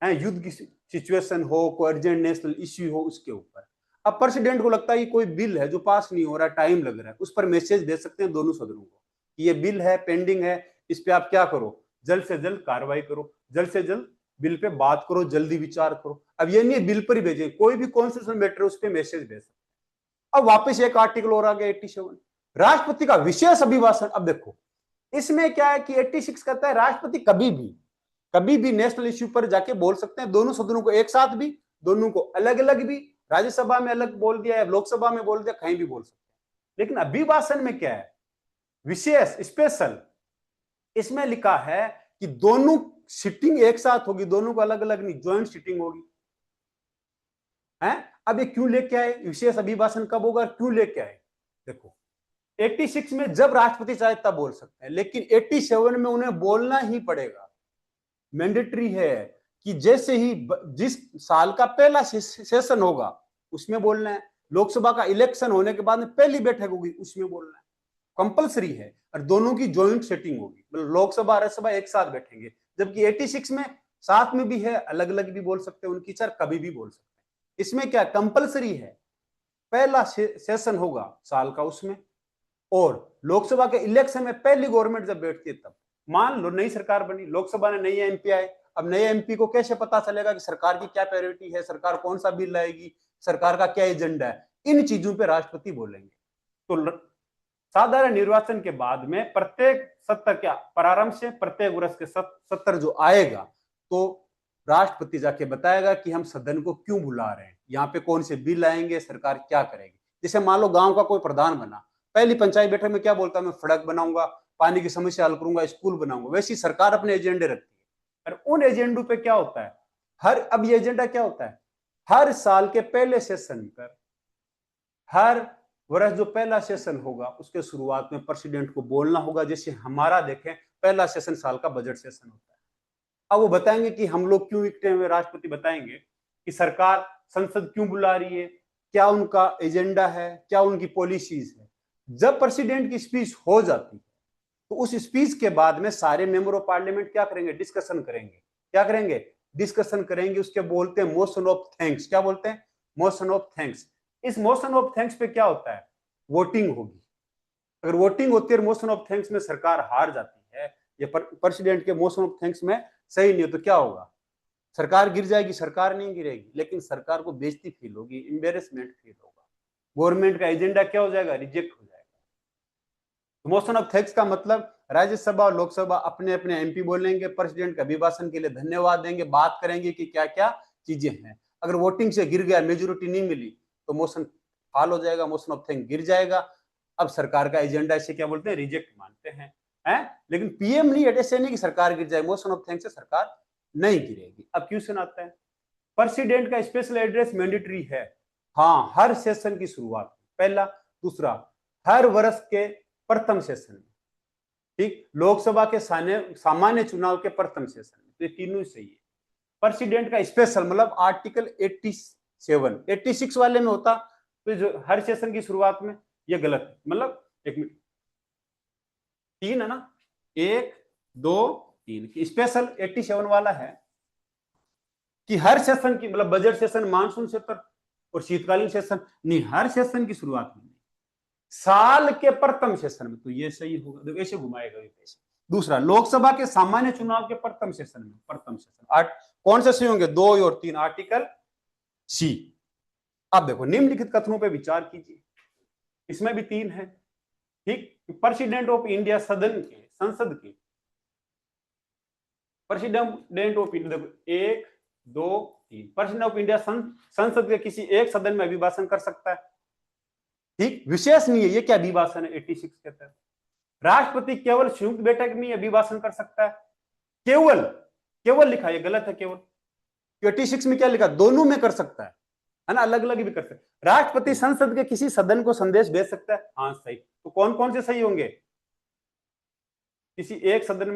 हैं, युद्ध की सिचुएशन हो, कोई अर्जेंट नेशनल इश्यू हो, उसके ऊपर। अब प्रेसिडेंट को लगता है कि कोई बिल है जो पास नहीं हो रहा, टाइम लग रहा है, उस पर मैसेज दे सकते हैं दोनों सदनों को कि ये बिल है, पेंडिंग है, इस पे आप क्या करो, जल्द से जल्द कार्रवाई करो, जल्द से जल्द बिल पे बात करो, जल्दी विचार करो। अब ये नहीं बिल पर ही भेजे, कोई भी कॉन्स्टिट्यूशनल मैटर उस पर मैसेज भेज सकते। अब वापस एक आर्टिकल और आ गया 87, राष्ट्रपति का विशेष अभिभाषण। अब देखो इसमें क्या है कि 86 कहता है राष्ट्रपति कभी भी नेशनल इश्यू पर जाके बोल सकते हैं, दोनों सदनों को एक साथ भी, दोनों को अलग अलग भी, राज्यसभा में अलग बोल दिया है, लोकसभा में बोल दिया, कहीं भी बोल सकते हैं। लेकिन अभिभाषण में क्या है, विशेष स्पेशल, इसमें लिखा है कि दोनों सिटिंग एक साथ होगी, दोनों को अलग अलग नहीं, ज्वाइंट सिटिंग होगी है। अब ये क्यों लेके आए, विशेष अभिभाषण कब होगा, क्यों लेके आए? देखो 86 में जब राष्ट्रपति चाहे तब बोल सकते हैं, लेकिन 87 में उन्हें बोलना ही पड़ेगा, मैंडेटरी है कि जैसे ही जिस साल का पहला सेशन होगा उसमें बोलना है, लोकसभा का इलेक्शन होने के बाद में पहली बैठक होगी उसमें बोलना है, कंपलसरी है। और दोनों की ज्वाइंट सेटिंग होगी, मतलब लोकसभा राज्यसभा एक साथ बैठेंगे। जबकि 86 में साथ में भी है, अलग अलग भी बोल सकते हैं, उनकी चार कभी भी बोल सकते हैं। इसमें क्या कंपलसरी है, पहला सेशन होगा साल का उसमें, और लोकसभा के इलेक्शन में पहली गवर्नमेंट जब बैठती है तब। मान लो नई सरकार बनी, लोकसभा ने नई एमपी आए, अब नए एमपी को कैसे पता चलेगा कि सरकार की क्या प्रायोरिटी है, सरकार कौन सा बिल लाएगी, सरकार का क्या एजेंडा है, इन चीजों पे राष्ट्रपति बोलेंगे। तो साधारण निर्वाचन के बाद में प्रत्येक सत्र क्या प्रारंभ से प्रत्येक वर्ष के सत्र जो आएगा, तो राष्ट्रपति जाके बताएगा कि हम सदन को क्यों बुला रहे हैं, यहाँ पे कौन से बिल आएंगे, सरकार क्या करेगी। जैसे मान लो गांव का कोई प्रधान बना, पहली पंचायत बैठक में क्या बोलता है, मैं सड़क बनाऊंगा, पानी की समस्या हल करूंगा, स्कूल बनाऊंगा। वैसी सरकार अपने एजेंडे रखती है, और उन एजेंडों पे क्या होता है, अब ये एजेंडा क्या होता है, हर साल के पहले सेशन पर, हर वर्ष जो पहला सेशन होगा उसके शुरुआत में प्रेसिडेंट को बोलना होगा। जैसे हमारा देखें पहला सेशन साल का बजट सेशन होता है, अब वो बताएंगे कि हम लोग क्यों इकट्ठे हुए, राष्ट्रपति बताएंगे कि सरकार संसद क्यों बुला रही है, क्या उनका एजेंडा है, क्या उनकी पॉलिसीज है। जब प्रेसिडेंट की स्पीच हो जाती है तो उस स्पीच के बाद में सारे मेंबर ऑफ पार्लियामेंट क्या करेंगे, डिस्कशन करेंगे। क्या करेंगे, डिस्कशन करेंगे। उसके बोलते हैं मोशन ऑफ थैंक्स। क्या बोलते हैं, मोशन ऑफ थैंक्स। इस मोशन ऑफ थैंक्स पे क्या होता है, वोटिंग होगी। अगर वोटिंग होती है मोशन ऑफ थैंक्स में सरकार हार जाती है, ये प्रेसिडेंट के मोशन ऑफ थैंक्स में सही नहीं हो, तो क्या होगा, सरकार गिर जाएगी। सरकार नहीं गिरेगी, लेकिन सरकार को बेइज्जती फील होगी, एम्बेरसमेंट फील होगा, गवर्नमेंट का एजेंडा क्या हो जाएगा, रिजेक्ट हो जाएगा। तो मोशन ऑफ थैंक्स का मतलब राज्यसभा और लोकसभा अपने अपने एमपी बोलेंगे, प्रेसिडेंट के अभिभाषण के लिए धन्यवाद देंगे, बात करेंगे कि क्या क्या चीजें हैं। अगर वोटिंग से गिर गया, मेजोरिटी नहीं मिली, तो मोशन फाल हो जाएगा, मोशन ऑफ थैंक्स गिर जाएगा। अब सरकार का एजेंडा इसे क्या बोलते हैं, रिजेक्ट मानते हैं, लेकिन पीएम नहीं, ऐसे नहीं कि सरकार गिर जाए, मोशन ऑफ थैंक्स से सरकार नहीं गिरेगी। अब क्वेश्चन आता है, प्रेसिडेंट का स्पेशल एड्रेस मैंडेटरी है, हाँ, हर सेशन की शुरुआत, पहला। दूसरा, हर वर्ष के प्रथम सेशन में, ठीक, लोकसभा के सामान्य चुनाव के प्रथम सेशन में, तो ये तीनों सही है। प्रेसिडेंट का स्पेशल मतलब आर्टिकल 87, 86 वाले में होता तो जो हर सेशन की शुरुआत में, ये गलत है, मतलब एक मिनट, तीन है ना, 1 2 3, स्पेशल 87 वाला है कि हर सेशन की, मतलब बजट सेशन, मानसून सत्र और शीतकालीन सेशन नहीं, हर सेशन की शुरुआत में, साल के प्रथम सेशन में, तो ये सही होगा, देखो ऐसे घुमाएगा ऐसे। दूसरा, लोकसभा के सामान्य चुनाव के प्रथम सेशन में, प्रथम सेशन, कौन से सही होंगे, 2 और 3, आर्टिकल सी। अब देखो निम्नलिखित कथनों पे विचार कीजिए, इसमें भी 3 है, ठीक। प्रेसिडेंट ऑफ इंडिया सदन के, संसद के, प्रेसिडेंट ऑफ इंडिया, देखो 1 2 3, प्रेसिडेंट ऑफ इंडिया संसद के किसी एक सदन में अभिभाषण कर सकता है, ठीक, विशेष नहीं है, ये क्या अभिभाषण है 86 के तहत। राष्ट्रपति केवल संयुक्त बैठक में अभिभाषण कर सकता है, केवल, केवल लिखा है, गलत है, केवल 86 में क्या लिखा, दोनों में कर सकता है ना, अलग अलग भी कर सकता है। राष्ट्रपति संसद के किसी सदन को संदेश भेज सकता है, हाँ सही। तो कौन कौन से सही होंगे, किसी एक सदन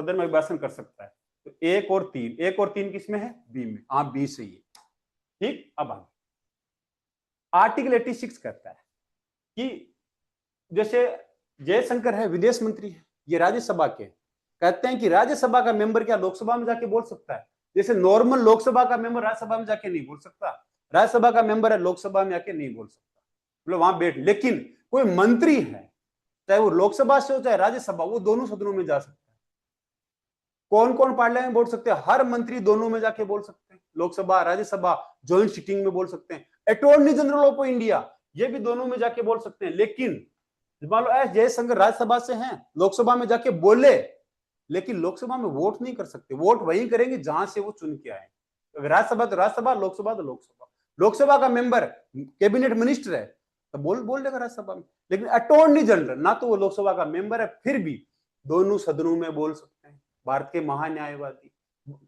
में अभिभाषण कर सकता है, तो 1 और 3, 1 और 3 किसमें है, बी में, हाँ बी सही है, ठीक। अब आगे आर्टिकल 86 कहता है कि जैसे जयशंकर है, विदेश मंत्री है, ये राज्यसभा के कहते हैं कि राज्यसभा का मेंबर क्या लोकसभा में जाके बोल सकता है? जैसे नॉर्मल लोकसभा का मेंबर राज्यसभा में जाके नहीं बोल सकता, राज्यसभा का मेंबर है लोकसभा में आके नहीं बोल सकता, मतलब वहां बैठ। लेकिन कोई मंत्री है, चाहे वो लोकसभा से हो चाहे राज्यसभा, वो दोनों सदनों में जा सकता है। कौन कौन पार्लियामेंट में बोल सकते हैं? हर मंत्री दोनों में जाके बोल सकते हैं, लोकसभा राज्यसभा ज्वाइंट सिटिंग में बोल सकते हैं। अटॉर्नी जनरल ऑफ इंडिया ये भी दोनों में जाके बोल सकते हैं। लेकिन मान लो एस जयशंकर राज्यसभा से हैं, लोकसभा में जाके बोले, लेकिन लोकसभा में वोट नहीं कर सकते। वोट वही करेंगे जहां से वो चुन के आए। अगर राज्यसभा तो राज्यसभा, लोकसभा तो लोकसभा। लोकसभा का मेंबर कैबिनेट मिनिस्टर है तो बोल देगा राज्यसभा में। लेकिन अटॉर्नी जनरल ना तो वो लोकसभा का मेंबर है, फिर भी दोनों सदनों में बोल सकते हैं। भारत के महान्यायवादी,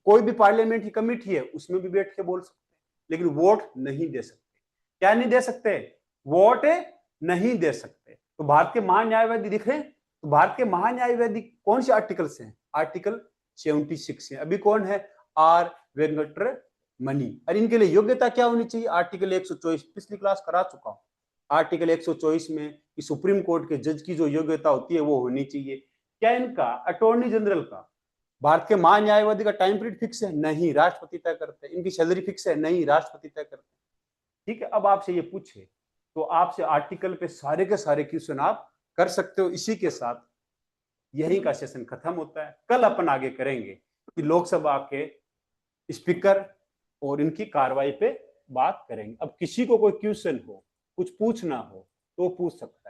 कोई भी पार्लियामेंट की कमेटी है उसमें भी बैठ के बोल सकते हैं, लेकिन वोट नहीं दे सकते। क्या नहीं दे सकते? वोट नहीं दे सकते। तो भारत के महान्यायवादी दिख रहे हैं, तो भारत के महान्यायवादी कौन से आर्टिकल से हैं? आर्टिकल 76 से। अभी कौन है? आर वेंकटरमणि। और इनके लिए योग्यता क्या होनी चाहिए? आर्टिकल 124, पिछली क्लास करा चुका हूं। आर्टिकल 124 में कि सुप्रीम कोर्ट के जज की जो योग्यता होती है वो होनी चाहिए। क्या इनका अटॉर्नी जनरल का, भारत के महान्यायवादी का टाइम पीरियड फिक्स है? नहीं, राष्ट्रपति तय करते हैं। इनकी सैलरी फिक्स है? नहीं, राष्ट्रपति तय करते हैं। ठीक है, अब आपसे ये पूछे तो आपसे आर्टिकल पे सारे के सारे क्वेश्चन आप कर सकते हो। इसी के साथ यही का सेशन खत्म होता है। कल अपन आगे करेंगे कि लोकसभा के स्पीकर और इनकी कार्रवाई पे बात करेंगे। अब किसी को कोई क्वेश्चन हो, कुछ पूछना हो तो पूछ सकते